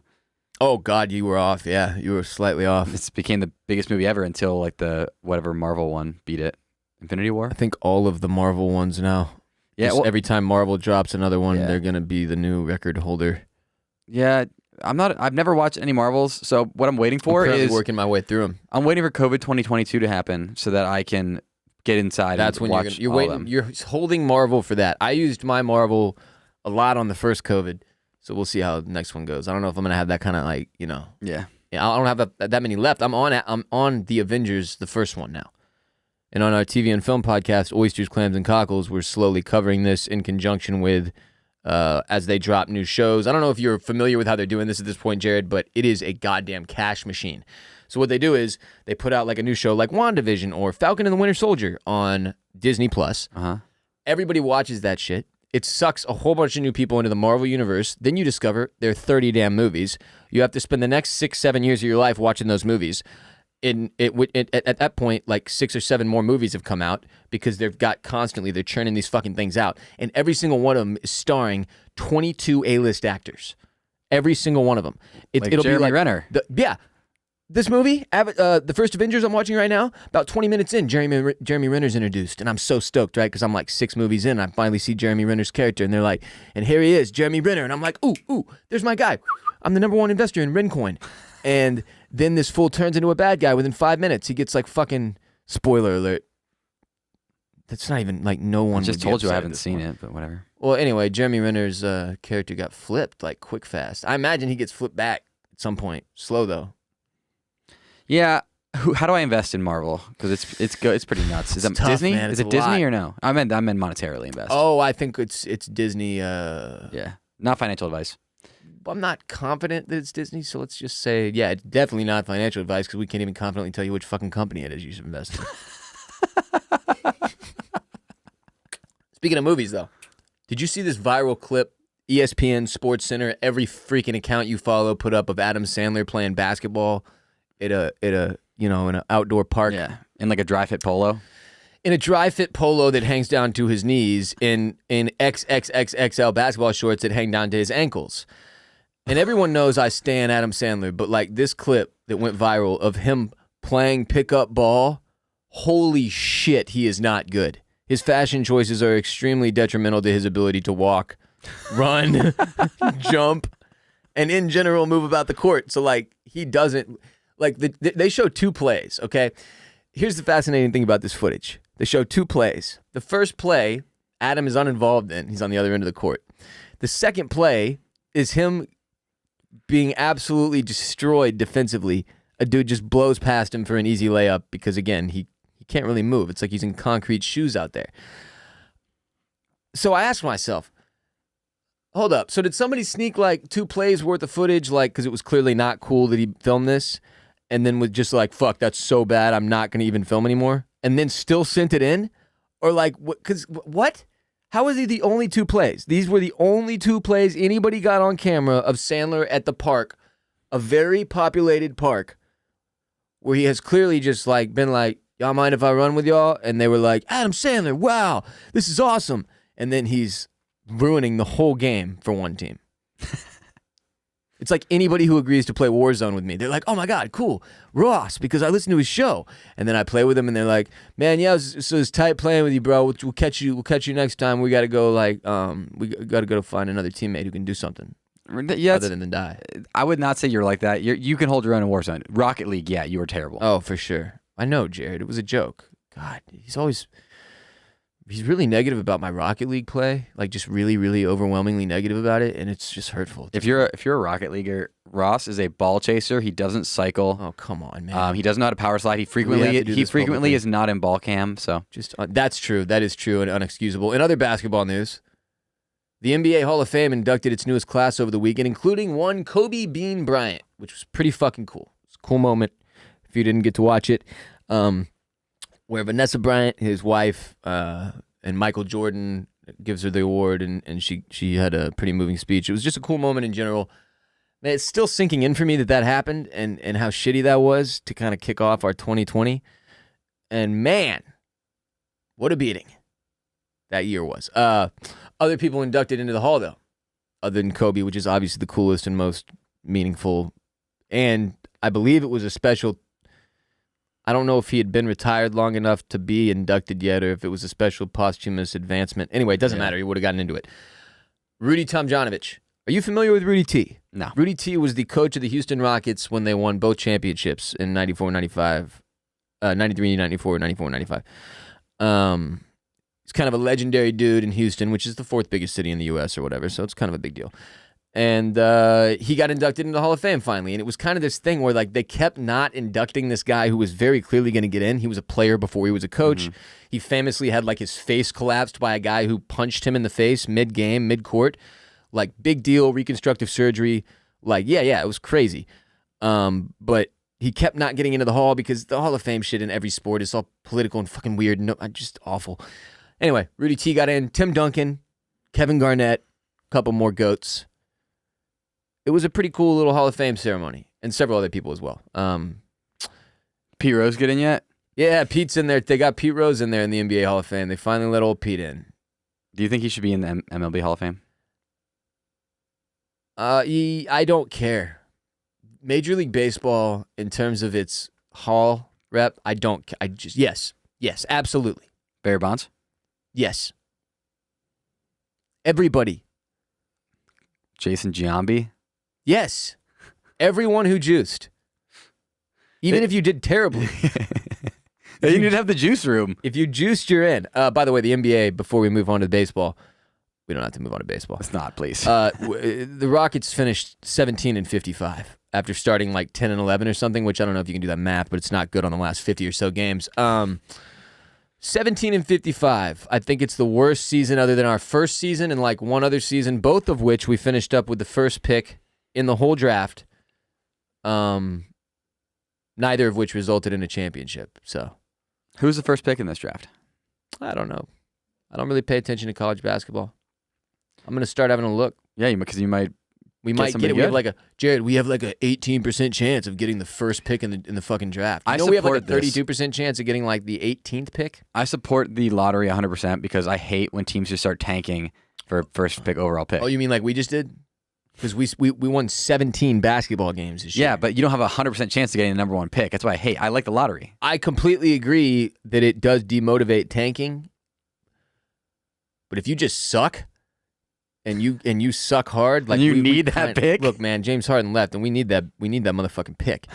Oh, God, you were off. Yeah, you were slightly off. It became the biggest movie ever until like the whatever Marvel one beat it. Infinity War? I think all of the Marvel ones now. Yeah, well, every time Marvel drops another one, Yeah. they're going to be the new record holder. Yeah, I've never watched any Marvels, so what I'm waiting for I'm is working my way through them. I'm waiting for COVID 2022 to happen so that I can get inside That's and when watch you're all waiting. of them. You're holding Marvel for that. I used my Marvel a lot on the first COVID, so we'll see how the next one goes. I don't know if I'm gonna have that kind of like Yeah. I don't have that many left. I'm on the Avengers, the first one now, and on our TV and film podcast, Oysters, Clams, and Cockles, we're slowly covering this in conjunction with as they drop new shows. I don't know if you're familiar with how they're doing this at this point, Jared, but it is a goddamn cash machine. So what they do is they put out like a new show like WandaVision or Falcon and the Winter Soldier on Disney Plus. Everybody watches that shit. It sucks a whole bunch of new people into the Marvel universe. Then you discover there are 30 damn movies. You have to spend the next 6-7 years of your life watching those movies. At that point, like 6 or 7 more movies have come out because they're churning these fucking things out. And every single one of them is starring 22 A-list actors. Every single one of them. It'll Jeremy be like Renner. This movie, the first Avengers I'm watching right now, about 20 minutes in, Jeremy Renner's introduced. And I'm so stoked, right? Because I'm like 6 movies in, I finally see Jeremy Renner's character. And they're like, and here he is, Jeremy Renner. And I'm like, ooh, there's my guy. I'm the number one investor in Rencoin. And then this fool turns into a bad guy within 5 minutes. He gets like fucking, spoiler alert. That's not even like no one. I just told you I haven't seen it, but whatever. Well, anyway, Jeremy Renner's character got flipped like quick fast. I imagine he gets flipped back at some point. Slow though. Yeah. How do I invest in Marvel? Because it's good. It's pretty nuts. Is it tough, Disney? man. Is It's it a Disney lot. or no? I meant monetarily invest. Oh, I think it's Disney. Yeah. Not financial advice. I'm not confident that it's Disney, so let's just say, yeah, it's definitely not financial advice because we can't even confidently tell you which fucking company it is you should invest in. Speaking of movies, though, did you see this viral clip? ESPN, Sports Center, every freaking account you follow put up of Adam Sandler playing basketball in an outdoor park. Yeah. In like a dry fit polo. In a dry fit polo that hangs down to his knees, in XXXXL basketball shorts that hang down to his ankles. And everyone knows I stan Adam Sandler, but like this clip that went viral of him playing pickup ball, holy shit, he is not good. His fashion choices are extremely detrimental to his ability to walk, run, jump, and in general move about the court. So like he doesn't, like they show 2 plays, okay? Here's the fascinating thing about this footage. They show 2 plays. The first play, Adam is uninvolved in. He's on the other end of the court. The second play is him being absolutely destroyed defensively. A dude just blows past him for an easy layup because, again, he can't really move. It's like he's in concrete shoes out there. So I asked myself, hold up. So did somebody sneak like 2 plays worth of footage, like, because it was clearly not cool that he filmed this, and then was just like, fuck, that's so bad, I'm not going to even film anymore, and then still sent it in? Or like, what? How is he the only 2 plays? These were the only 2 plays anybody got on camera of Sandler at the park, a very populated park, where he has clearly just like been like, y'all mind if I run with y'all? And they were like, Adam Sandler, wow, this is awesome. And then he's ruining the whole game for one team. It's like anybody who agrees to play Warzone with me. They're like, oh my God, cool. Ross, because I listen to his show. And then I play with them and they're like, man, yeah, it's tight playing with you, bro. We'll catch you next time. We got to go we got to go find another teammate who can do something. Yeah, other than die. I would not say you're like that. You can hold your own in Warzone. Rocket League, yeah, you were terrible. Oh, for sure. I know, Jared. It was a joke. God, he's really negative about my Rocket League play. Like just really, really overwhelmingly negative about it, and it's just hurtful. If you're a Rocket Leaguer, Ross is a ball chaser. He doesn't cycle. Oh, come on, man. He doesn't know how to power slide. He frequently is not in ball cam. So just that's true. That is true and unexcusable. In other basketball news, the NBA Hall of Fame inducted its newest class over the weekend, including one Kobe Bean Bryant, which was pretty fucking cool. It's a cool moment if you didn't get to watch it. Where Vanessa Bryant, his wife, and Michael Jordan gives her the award, and she had a pretty moving speech. It was just a cool moment in general. Man, it's still sinking in for me that happened and how shitty that was to kind of kick off our 2020. And man, what a beating that year was. Other people inducted into the Hall, though, other than Kobe, which is obviously the coolest and most meaningful. And I believe it was a special. I don't know if he had been retired long enough to be inducted yet or if it was a special posthumous advancement. Anyway, it doesn't matter. He would have gotten into it. Rudy Tomjanovich. Are you familiar with Rudy T? No. Rudy T was the coach of the Houston Rockets when they won both championships in 94-95. 93-94, 94-95. He's kind of a legendary dude in Houston, which is the 4th biggest city in the U.S. or whatever, so it's kind of a big deal. And he got inducted into the Hall of Fame finally. And it was kind of this thing where like they kept not inducting this guy who was very clearly going to get in. He was a player before he was a coach. Mm-hmm. He famously had like his face collapsed by a guy who punched him in the face mid-game, mid-court. Like big deal, reconstructive surgery. Like, yeah, it was crazy. But he kept not getting into the Hall because the Hall of Fame shit in every sport is all political and fucking weird. No, just awful. Anyway, Rudy T got in. Tim Duncan, Kevin Garnett, a couple more goats. It was a pretty cool little Hall of Fame ceremony, and several other people as well. Pete Rose get in yet? Yeah, Pete's in there. They got Pete Rose in there in the NBA Hall of Fame. They finally let old Pete in. Do you think he should be in the MLB Hall of Fame? I don't care. Major League Baseball, in terms of its Hall rep, yes, absolutely. Barry Bonds? Yes. Everybody. Jason Giambi? Yes. Everyone who juiced. Even if you did terribly. You need to have the juice room. If you juiced, you're in. By the way, the NBA, before we move on to baseball, we don't have to move on to baseball. It's not, please. The Rockets finished 17-55 after starting like 10-11 or something, which I don't know if you can do that math, but it's not good on the last 50 or so games. 17-55. I think it's the worst season other than our first season and like one other season, both of which we finished up with the first pick in the whole draft. Neither of which resulted in a championship. So, who's the first pick in this draft? I don't know. I don't really pay attention to college basketball. I'm gonna start having a look. Yeah, because you might. We might get it. We have like we have like a 18% chance of getting the first pick in the fucking draft. We have like a 32% chance of getting like the 18th pick. I support the lottery 100% because I hate when teams just start tanking for first pick overall pick. Oh, you mean like we just did? Because we won 17 basketball games this year. Yeah, but you don't have a 100% chance of getting the number one pick. That's why I hate. I like the lottery. I completely agree that it does demotivate tanking. But if you just suck. And you suck hard, like you need that pick. Look, man, James Harden left, and we need that motherfucking pick.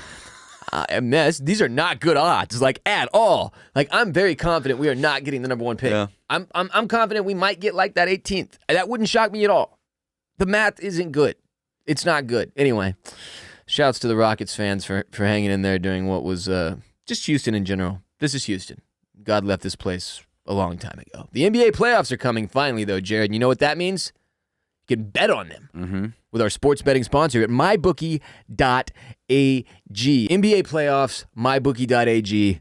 And these are not good odds, like at all. Like I'm very confident we are not getting the number one pick. Yeah. I'm confident we might get like that 18th. That wouldn't shock me at all. The math isn't good. It's not good. Anyway, shouts to the Rockets fans for hanging in there during what was just Houston in general. This is Houston. God left this place a long time ago. The NBA playoffs are coming finally, though, Jared. You know what that means? You can bet on them with our sports betting sponsor at MyBookie.ag. NBA playoffs, MyBookie.ag.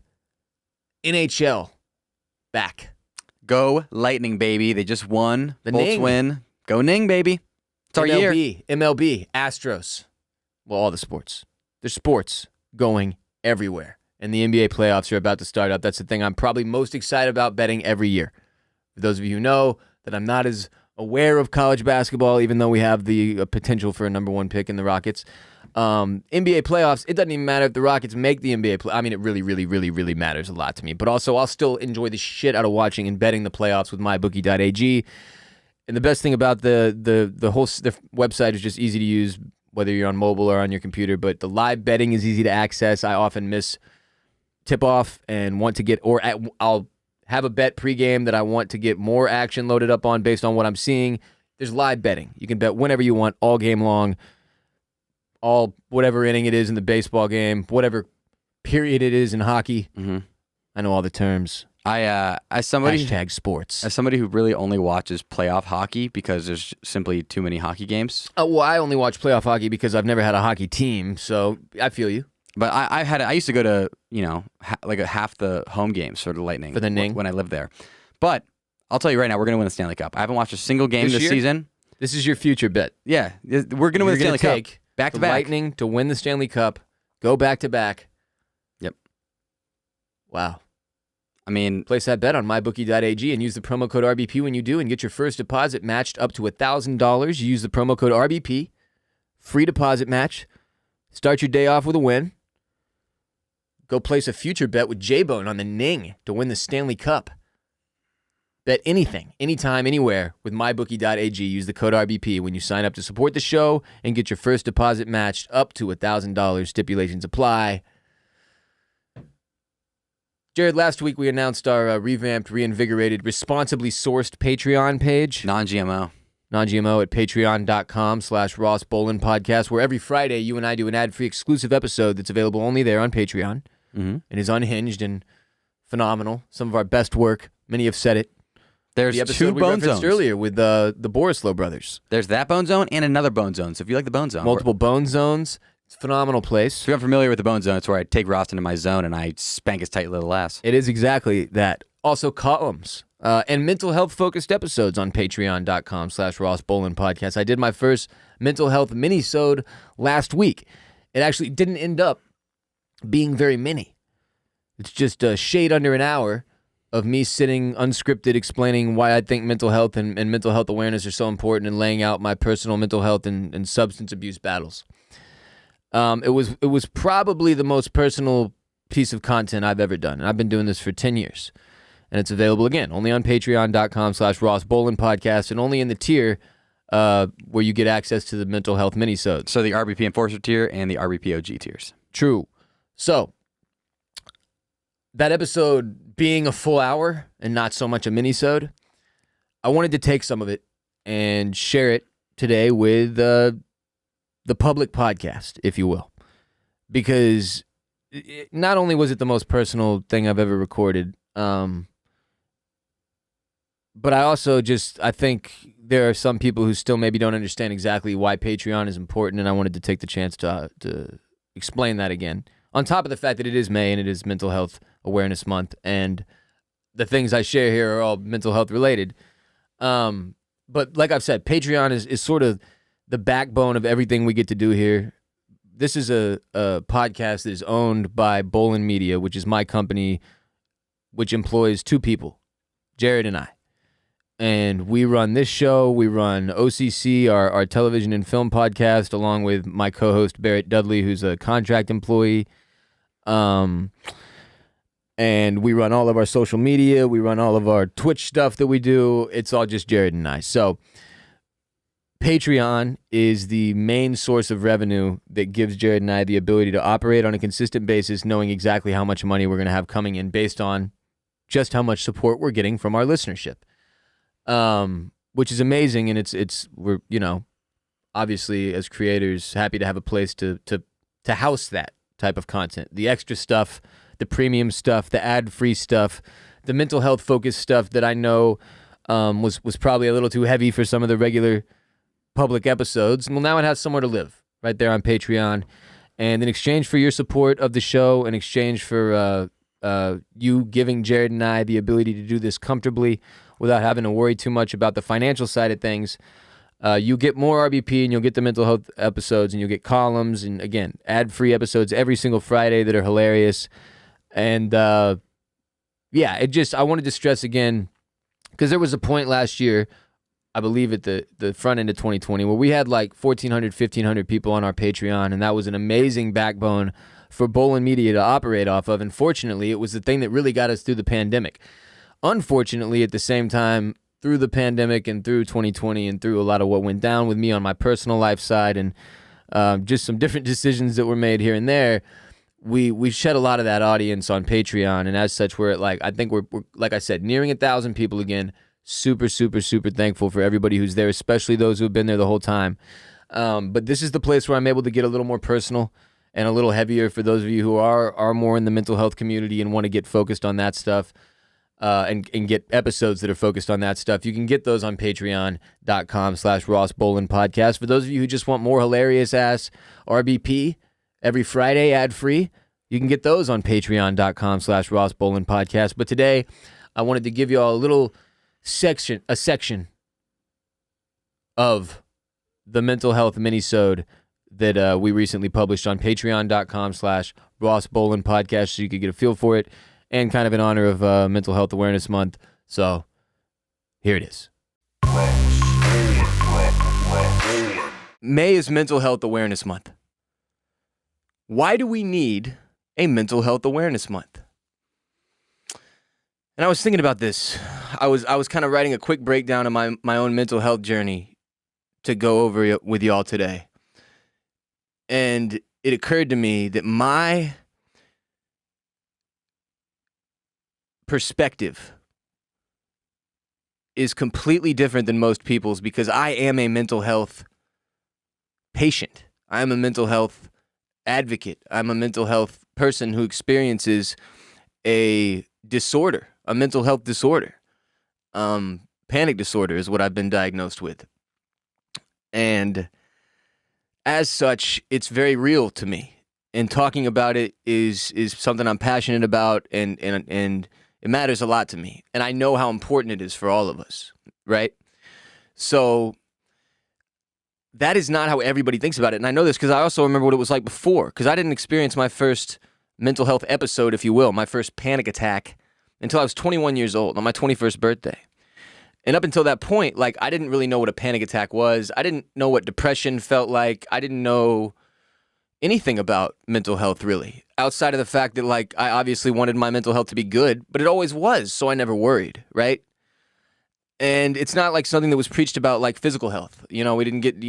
NHL, back. Go Lightning, baby. They just won. The Bolts Ning. win. Go Ning, baby. It's our year. MLB, Astros. Well, all the sports. There's sports going everywhere. And the NBA playoffs are about to start up. That's the thing I'm probably most excited about betting every year. For those of you who know that I'm not as aware of college basketball, even though we have the potential for a number one pick in the Rockets. NBA playoffs, it doesn't even matter if the Rockets make the NBA play. I mean, it really, really, really, really matters a lot to me. But also, I'll still enjoy the shit out of watching and betting the playoffs with MyBookie.ag. And the best thing about the website is just easy to use, whether you're on mobile or on your computer. But the live betting is easy to access. I often miss tip-off and want to get, I'll have a bet pregame that I want to get more action loaded up on based on what I'm seeing. There's live betting. You can bet whenever you want, all game long, all whatever inning it is in the baseball game, whatever period it is in hockey. Mm-hmm. I know all the terms. As somebody #sports. As somebody who really only watches playoff hockey because there's simply too many hockey games. Well, I only watch playoff hockey because I've never had a hockey team, so I feel you. But I used to go to, half the home games for the Lightning. For the Ning? When I lived there. But I'll tell you right now, we're going to win the Stanley Cup. I haven't watched a single game this season. This is your future bet. Yeah, we're going to win the Stanley Cup. Back to back. Lightning to win the Stanley Cup. Go back to back. Yep. Wow. I mean, place that bet on MyBookie.ag and use the promo code RBP when you do and get your first deposit matched up to $1,000. You use the promo code RBP. Free deposit match. Start your day off with a win. Go place a future bet with J-Bone on the Ning to win the Stanley Cup. Bet anything, anytime, anywhere with MyBookie.ag. Use the code RBP when you sign up to support the show and get your first deposit matched up to $1,000. Stipulations apply. Jared, last week we announced our revamped, reinvigorated, responsibly sourced Patreon page. Non-GMO at patreon.com/Ross Bolen podcast, where every Friday you and I do an ad-free exclusive episode that's available only there on Patreon and is unhinged and phenomenal. Some of our best work. Many have said it. There's the episode two we bone referenced zones earlier with the Borislow brothers. There's that bone zone and another bone zone. So if you like the bone zone, Multiple bone zones. It's a phenomenal place. If you're unfamiliar with the bone zone, it's where I take Ross into my zone and I spank his tight little ass. It is exactly that. Also columns and mental health focused episodes on patreon.com/Ross Bolen podcast. I did my first mental health mini-sode last week. It actually didn't end up being very many. It's just a shade under an hour of me sitting unscripted explaining why I think mental health and mental health awareness are so important and laying out my personal mental health and substance abuse battles. It was probably the most personal piece of content I've ever done. And I've been doing this for 10 years. And it's available, again, only on patreon.com/Ross Bolen podcast and only in the tier where you get access to the mental health minisodes. So the RBP Enforcer tier and the RBP.ag tiers. True. So that episode being a full hour and not so much a minisode, I wanted to take some of it and share it today with the public podcast, if you will, because not only was it the most personal thing I've ever recorded, but I also I think there are some people who still maybe don't understand exactly why Patreon is important, and I wanted to take the chance to explain that again. On top of the fact that it is May and it is Mental Health Awareness Month, and the things I share here are all mental health related. But like I've said, Patreon is sort of the backbone of everything we get to do here. This is a podcast that is owned by Bolen Media, which is my company, which employs two people, Jared and I. And we run this show. We run OCC, our television and film podcast, along with my co-host, Barrett Dudley, who's a contract employee. And we run all of our social media. We run all of our Twitch stuff that we do. It's all just Jared and I. So Patreon is the main source of revenue that gives Jared and I the ability to operate on a consistent basis, knowing exactly how much money we're going to have coming in based on just how much support we're getting from our listenership. Which is amazing, and we're, obviously as creators happy to have a place to house that type of content, the extra stuff, the premium stuff, the ad-free stuff, the mental health focused stuff that I know was probably a little too heavy for some of the regular public episodes. Well, now it has somewhere to live right there on Patreon, and in exchange for your support of the show, in exchange for you giving Jared and I the ability to do this comfortably without having to worry too much about the financial side of things, you get more RBP, and you'll get the mental health episodes, and you'll get columns, and again, ad-free episodes every single Friday that are hilarious. And I wanted to stress again, because there was a point last year, I believe at the front end of 2020, where we had like 1,400, 1,500 people on our Patreon, and that was an amazing backbone for Bolen Media to operate off of. And fortunately, it was the thing that really got us through the pandemic. Unfortunately, at the same time, through the pandemic and through 2020 and through a lot of what went down with me on my personal life side and just some different decisions that were made here and there, we shed a lot of that audience on Patreon. And as such, we're like I said, nearing 1,000 people again. Super, super, super thankful for everybody who's there, especially those who have been there the whole time. But this is the place where I'm able to get a little more personal and a little heavier for those of you who are more in the mental health community and want to get focused on that stuff. And get episodes that are focused on that stuff. You can get those on patreon.com/Ross Bolen podcast. For those of you who just want more hilarious ass RBP every Friday ad free, you can get those on patreon.com/Ross Bolen podcast. But today I wanted to give you all a little section of the mental health minisode that we recently published on patreon.com/Ross Bolen podcast, so you could get a feel for it. And kind of in honor of Mental Health Awareness Month. So, here it is. May is Mental Health Awareness Month. Why do we need a Mental Health Awareness Month? And I was thinking about this. I was kind of writing a quick breakdown of my own mental health journey to go over with y'all today. And it occurred to me that my perspective is completely different than most people's, because I am a mental health patient. I'm a mental health advocate. I'm a mental health person who experiences a disorder, a mental health disorder. Panic disorder is what I've been diagnosed with. And as such, it's very real to me. And talking about it is something I'm passionate about, and it matters a lot to me, and I know how important it is for all of us, right? So that is not how everybody thinks about it, and I know this because I also remember what it was like before, because I didn't experience my first mental health episode, if you will, my first panic attack, until I was 21 years old, on my 21st birthday. And up until that point, like, I didn't really know what a panic attack was. I didn't know what depression felt like. I didn't know anything about mental health, really, outside of the fact that, like, I obviously wanted my mental health to be good, but it always was, so I never worried, right? And it's not like something that was preached about like physical health. We didn't get,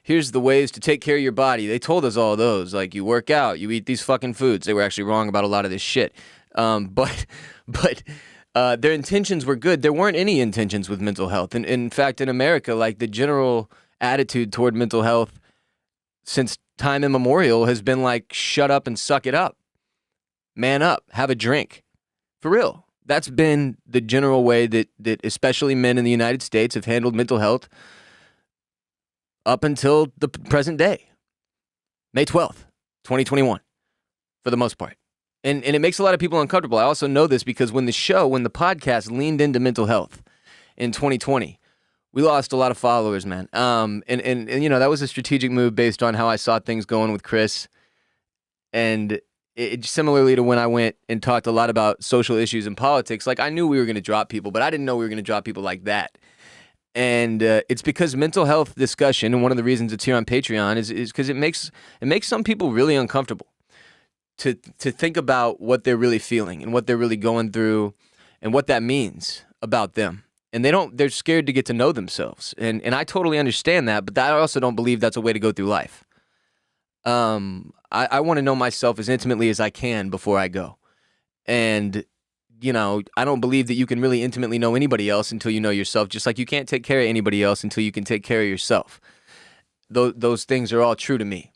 here's the ways to take care of your body. They told us all those, like you work out, you eat these fucking foods. They were actually wrong about a lot of this shit. But their intentions were good. There weren't any intentions with mental health. And in fact, in America, like the general attitude toward mental health since time immemorial has been like, shut up and suck it up. Man up, have a drink. For real. That's been the general way that especially men in the United States have handled mental health up until the present day. May 12th, 2021, for the most part. And it makes a lot of people uncomfortable. I also know this because when the podcast leaned into mental health in 2020, we lost a lot of followers, man. And that was a strategic move based on how I saw things going with Chris. And it similarly to when I went and talked a lot about social issues and politics, like I knew we were going to drop people, but I didn't know we were going to drop people like that. And it's because mental health discussion, and one of the reasons it's here on Patreon is because it makes some people really uncomfortable to think about what they're really feeling and what they're really going through and what that means about them. And they're scared to get to know themselves. And I totally understand that, but I also don't believe that's a way to go through life. I want to know myself as intimately as I can before I go. And, I don't believe that you can really intimately know anybody else until you know yourself, just like you can't take care of anybody else until you can take care of yourself. Those things are all true to me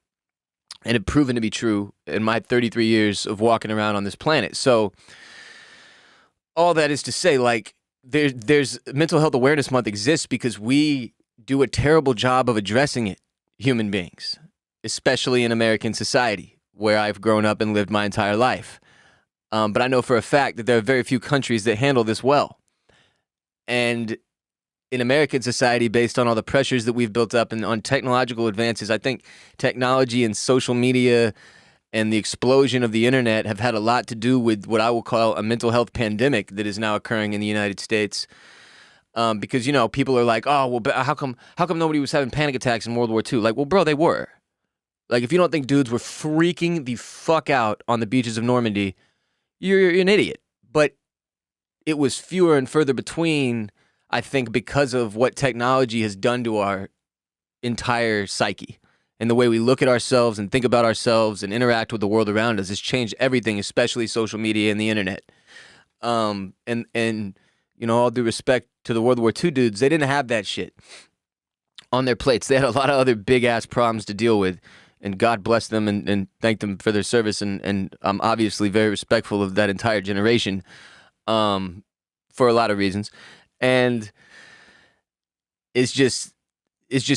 and have proven to be true in my 33 years of walking around on this planet. So all that is to say, like, there's Mental Health Awareness Month exists because we do a terrible job of addressing it, human beings, especially in American society, where I've grown up and lived my entire life. But I know for a fact that there are very few countries that handle this well. And in American society, based on all the pressures that we've built up and on technological advances, I think technology and social media and the explosion of the internet have had a lot to do with what I will call a mental health pandemic that is now occurring in the United States. Because, people are like, oh, well, how come nobody was having panic attacks in World War II? Like, well, bro, they were. Like, if you don't think dudes were freaking the fuck out on the beaches of Normandy, you're an idiot. But it was fewer and further between, I think, because of what technology has done to our entire psyche. And the way we look at ourselves and think about ourselves and interact with the world around us has changed everything, especially social media and the internet. And all due respect to the World War II dudes, they didn't have that shit on their plates. They had a lot of other big-ass problems to deal with. And God bless them and thank them for their service. And I'm obviously very respectful of that entire generation for a lot of reasons. And it's just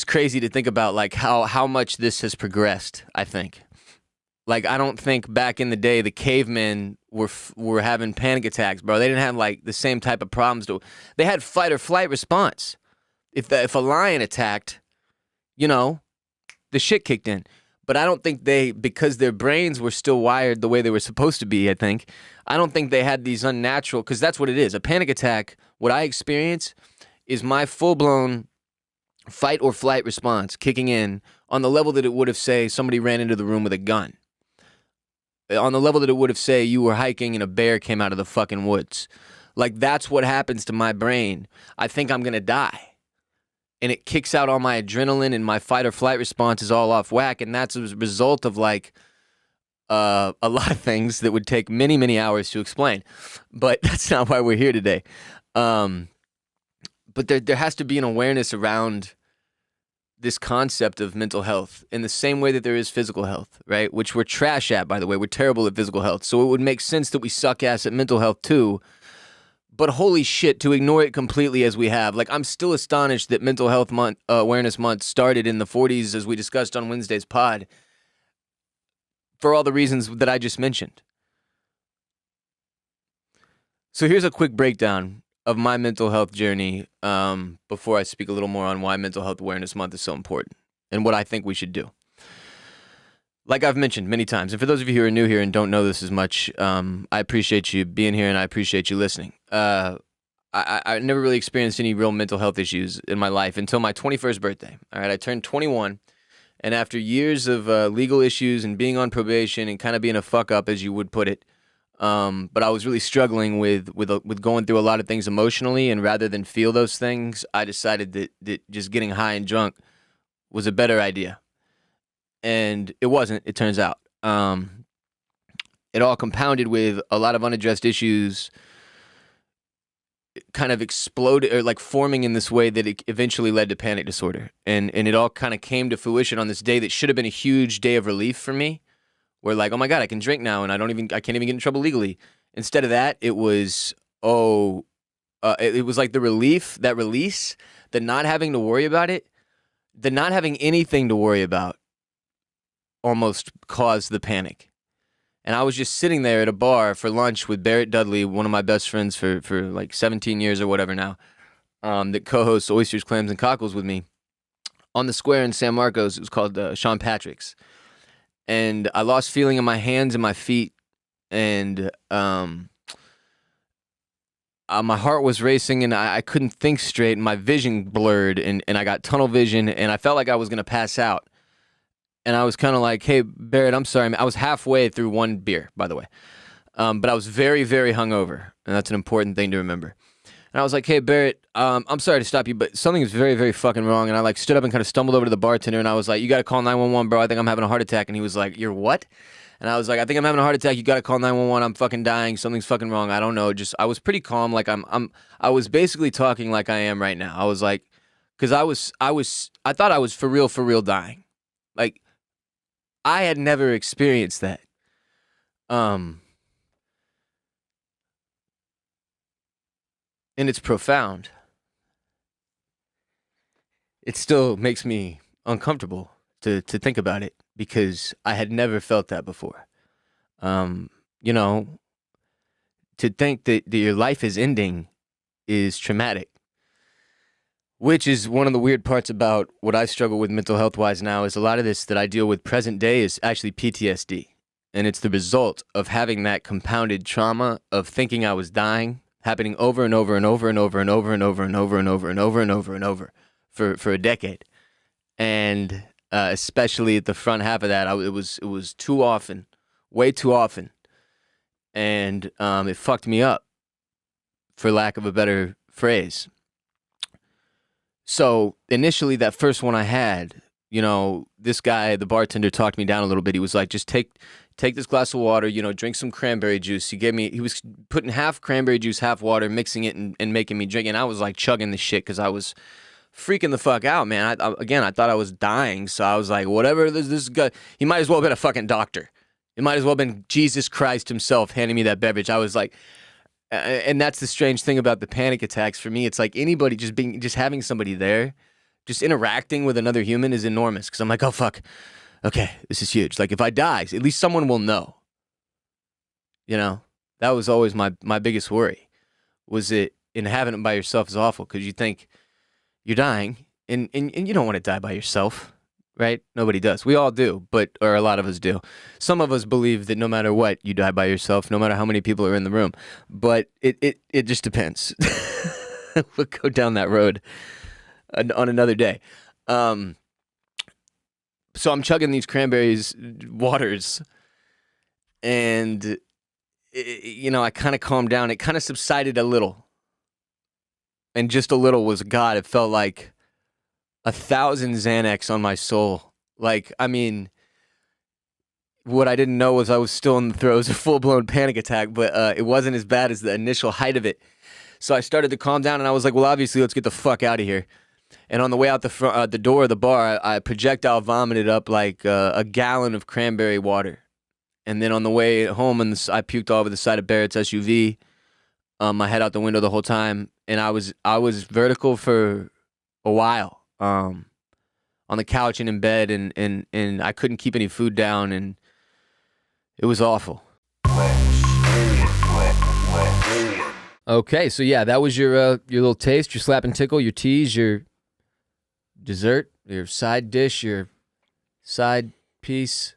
crazy to think about, like, how much this has progressed, I think. Like, I don't think back in the day the cavemen were having panic attacks, bro. They didn't have, like, the same type of problems. They had fight or flight response. If a lion attacked, the shit kicked in. But I don't think because their brains were still wired the way they were supposed to be, I don't think they had these unnatural, because that's what it is. A panic attack, what I experience is my full-blown fight or flight response kicking in on the level that it would have, say, somebody ran into the room with a gun. On the level that it would have, say, you were hiking and a bear came out of the fucking woods. Like, that's what happens to my brain. I think I'm going to die. And it kicks out all my adrenaline and my fight or flight response is all off whack. And that's a result of, like, a lot of things that would take many, many hours to explain. But that's not why we're here today. But there has to be an awareness around this concept of mental health in the same way that there is physical health, right? Which we're trash at, by the way. We're terrible at physical health. So it would make sense that we suck ass at mental health too. But holy shit, to ignore it completely as we have. Like, I'm still astonished that Mental Health Awareness Month started in the 40s, as we discussed on Wednesday's pod, for all the reasons that I just mentioned. So here's a quick breakdown of my mental health journey before I speak a little more on why Mental Health Awareness Month is so important and what I think we should do. Like I've mentioned many times, and for those of you who are new here and don't know this as much, I appreciate you being here and I appreciate you listening. I never really experienced any real mental health issues in my life until my 21st birthday. All right, I turned 21, and after years of legal issues and being on probation and kind of being a fuck up, as you would put it, But I was really struggling with going through a lot of things emotionally, and rather than feel those things, I decided that just getting high and drunk was a better idea. And it wasn't, it turns out. It all compounded with a lot of unaddressed issues kind of exploded, or like forming in this way that it eventually led to panic disorder. And it all kind of came to fruition on this day that should have been a huge day of relief for me, where like, oh my God, I can drink now and I can't even get in trouble legally. Instead of that, it was, it was like the relief, that release, the not having to worry about it, the not having anything to worry about almost caused the panic. And I was just sitting there at a bar for lunch with Barrett Dudley, one of my best friends for like 17 years or whatever now, that co-hosts Oysters, Clams, and Cockles with me, on the square in San Marcos. It was called Sean Patrick's. And I lost feeling in my hands and my feet, and my heart was racing, and I couldn't think straight, and my vision blurred, and I got tunnel vision, and I felt like I was going to pass out. And I was kind of like, hey, Barrett, I'm sorry. I was halfway through one beer, by the way. But I was very, very hungover, and that's an important thing to remember. And I was like, hey, Barrett, I'm sorry to stop you, but something is very, very fucking wrong. And I like stood up and kind of stumbled over to the bartender, and I was like, you got to call 911, bro. I think I'm having a heart attack. And he was like, you're what? And I was like, I think I'm having a heart attack. You got to call 911. I'm fucking dying. Something's fucking wrong. I don't know. I was pretty calm. Like I was basically talking like I am right now. I was like, because I thought I was for real dying. Like, I had never experienced that. And it's profound. It still makes me uncomfortable to think about it, because I had never felt that before. You know, to think that your life is ending is traumatic. Which is one of the weird parts about what I struggle with mental health-wise now, is a lot of this that I deal with present day is actually PTSD. And it's the result of having that compounded trauma of thinking I was dying, happening over and over and over and over and over and over and over and over and over and over and over for a decade. And especially at the front half of that, it was too often, way too often. And it fucked me up, for lack of a better phrase. So initially, that first one I had, you know, this guy, the bartender, talked me down a little bit. He was like, just take this glass of water, you know, drink some cranberry juice. He was putting half cranberry juice, half water, mixing it and making me drink. And I was like chugging the shit because I was freaking the fuck out, man. I thought I was dying. So I was like, whatever this guy, he might as well have been a fucking doctor. It might as well have been Jesus Christ himself handing me that beverage. I was like, and that's the strange thing about the panic attacks for me. It's like anybody just having somebody there, just interacting with another human is enormous. Because I'm like, oh fuck, okay, this is huge. Like if I die, at least someone will know. You know, that was always my biggest worry. Was it, and having it by yourself is awful, because you think you're dying, and you don't want to die by yourself. Right? Nobody does. We all do, or a lot of us do. Some of us believe that no matter what, you die by yourself, no matter how many people are in the room. But it just depends. We'll go down that road on another day. So I'm chugging these cranberries waters, and you know, I kind of calmed down. It kind of subsided a little, and just a little was God. It felt like 1,000 Xanax on my soul. Like, I mean, what I didn't know was I was still in the throes of full-blown panic attack, but it wasn't as bad as the initial height of it. So I started to calm down, and I was like, well, obviously, let's get the fuck out of here. And on the way out the door of the bar, I projectile vomited up like a gallon of cranberry water. And then on the way home, I puked all over the side of Barrett's SUV. My head out the window the whole time, and I was vertical for a while. On the couch and in bed, and I couldn't keep any food down, and it was awful. Okay, so yeah, that was your little taste, your slap and tickle, your tease, your dessert, your side dish, your side piece,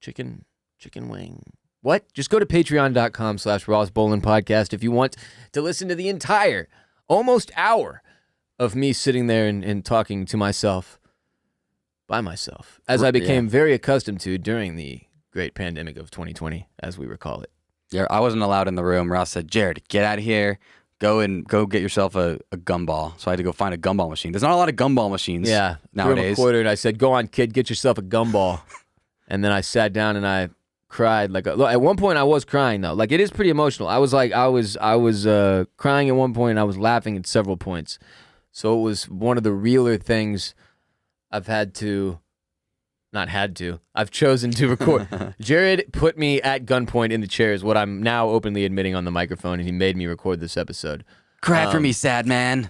chicken wing. What? Just go to patreon.com/RossBolenPodcast if you want to listen to the entire, almost hour of me sitting there and talking to myself, by myself, as I became very accustomed to during the great pandemic of 2020, as we recall it. Yeah, I wasn't allowed in the room. Ross said, Jared, get out of here. Go get yourself a gumball. So I had to go find a gumball machine. There's not a lot of gumball machines nowadays. Threw him a quarter and I said, go on, kid, get yourself a gumball. And then I sat down and I cried. At one point I was crying though. Like, it is pretty emotional. I was crying at one point and I was laughing at several points. So it was one of the realer things I've chosen to record. Jared put me at gunpoint in the chair is what I'm now openly admitting on the microphone, and he made me record this episode. Cry for me, sad man.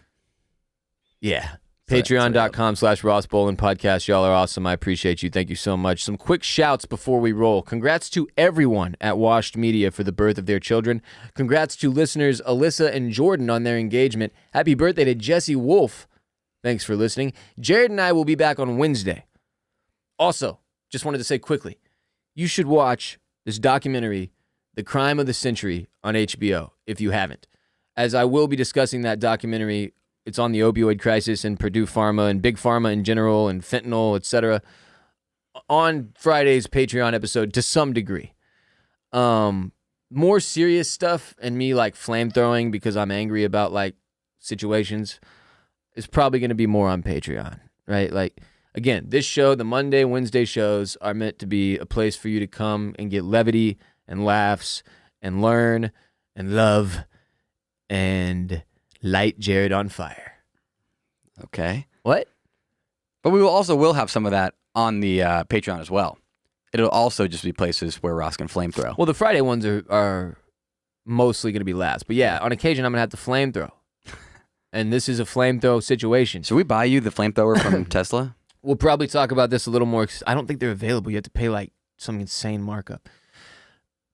Yeah. Patreon.com/Ross Bolen Podcast. Y'all are awesome. I appreciate you. Thank you so much. Some quick shouts before we roll. Congrats to everyone at Washed Media for the birth of their children. Congrats to listeners Alyssa and Jordan on their engagement. Happy birthday to Jesse Wolf. Thanks for listening. Jared and I will be back on Wednesday. Also, just wanted to say quickly, you should watch this documentary, The Crime of the Century, on HBO, if you haven't. As I will be discussing that documentary, it's on the opioid crisis and Purdue Pharma and Big Pharma in general and fentanyl, etc. on Friday's Patreon episode to some degree. More serious stuff and me like flamethrowing because I'm angry about like situations is probably going to be more on Patreon, right? Like, again, this show, the Monday, Wednesday shows are meant to be a place for you to come and get levity and laughs and learn and love and light Jared on fire. Okay. What? But we will have some of that on the Patreon as well. It'll also just be places where Ross can flamethrow. Well, the Friday ones are mostly going to be laughs. But yeah, on occasion, I'm going to have to flamethrow. And this is a flamethrow situation. Should we buy you the flamethrower from Tesla? We'll probably talk about this a little more. I don't think they're available. You have to pay like some insane markup.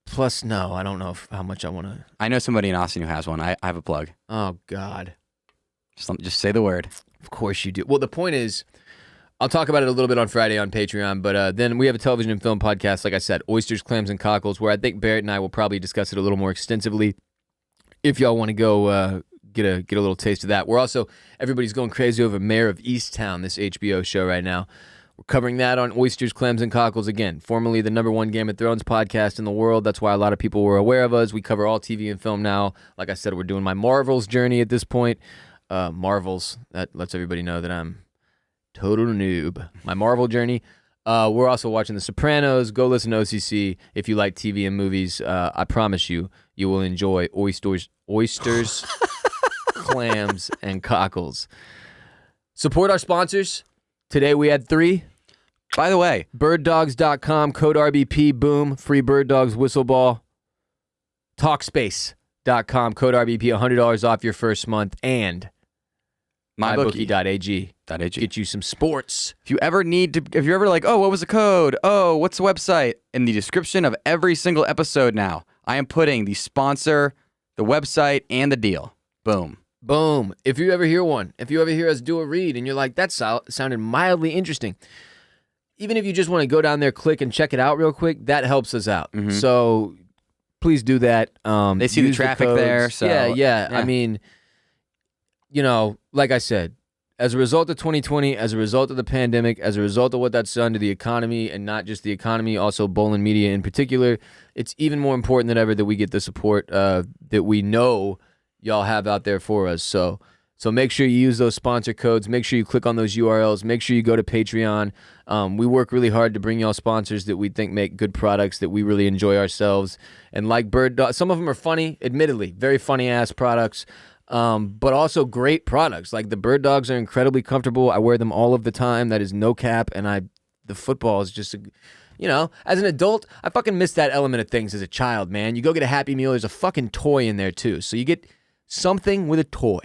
Plus, no, I don't know how much I want to. I know somebody in Austin who has one. I have a plug. Oh, God. Just say the word. Of course you do. Well, the point is, I'll talk about it a little bit on Friday on Patreon, but then we have a television and film podcast, like I said, Oysters, Clams, and Cockles, where I think Barrett and I will probably discuss it a little more extensively if y'all want to go get a little taste of that. We're also, everybody's going crazy over Mayor of Easttown, this HBO show right now. We're covering that on Oysters, Clams, and Cockles again, formerly the #1 Game of Thrones podcast in the world. That's why a lot of people were aware of us. We cover all TV and film now. Like I said, we're doing my Marvels journey at this point. Marvels, that lets everybody know that I'm total noob. My Marvel journey. We're also watching The Sopranos. Go listen to OCC if you like TV and movies. I promise you will enjoy oysters, clams, and cockles. Support our sponsors. Today we had 3. By the way, Birddogs.com, code RBP, boom, free Bird Dogs whistle ball. Talkspace.com, code RBP, $100 off your first month, and MyBookie.ag. Get you some sports. If you're ever like, oh, what was the code? Oh, what's the website? In the description of every single episode now, I am putting the sponsor, the website, and the deal. Boom. Boom. If you ever hear us do a read and you're like, that sounded mildly interesting, even if you just want to go down there, click, and check it out real quick, that helps us out. Mm-hmm. So please do that. They see the traffic there. So yeah. I mean, like I said, as a result of 2020, as a result of the pandemic, as a result of what that's done to the economy, and not just the economy, also Bolen Media in particular, it's even more important than ever that we get the support that we know y'all have out there for us. So make sure you use those sponsor codes. Make sure you click on those URLs. Make sure you go to Patreon. We work really hard to bring y'all sponsors that we think make good products that we really enjoy ourselves. And like Birddogs, some of them are funny, admittedly, very funny-ass products, but also great products. Like the Birddogs are incredibly comfortable. I wear them all of the time. That is no cap. And the football is just as an adult, I fucking miss that element of things as a child, man. You go get a Happy Meal, there's a fucking toy in there too. So you get something with a toy.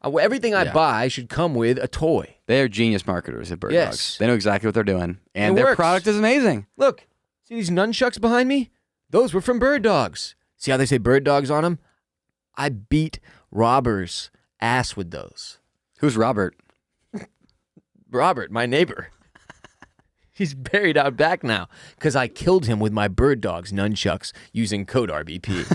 Everything I buy should come with a toy. They're genius marketers at Birddogs. Yes. They know exactly what they're doing. And it their works. product is amazing. Look, see these nunchucks behind me? Those were from Birddogs. See how they say Birddogs on them? I beat Robert's ass with those. Who's Robert? Robert, my neighbor. He's buried out back now because I killed him with my Birddogs nunchucks using code RBP.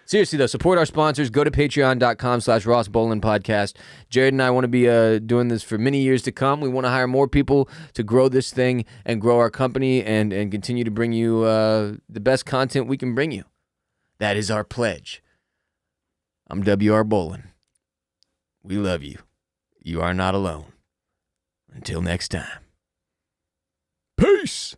Seriously, though, support our sponsors. Go to patreon.com/Ross Bolen Podcast. Jared and I want to be doing this for many years to come. We want to hire more people to grow this thing and grow our company and continue to bring you the best content we can bring you. That is our pledge. I'm W.R. Bolen. We love you. You are not alone. Until next time. Peace.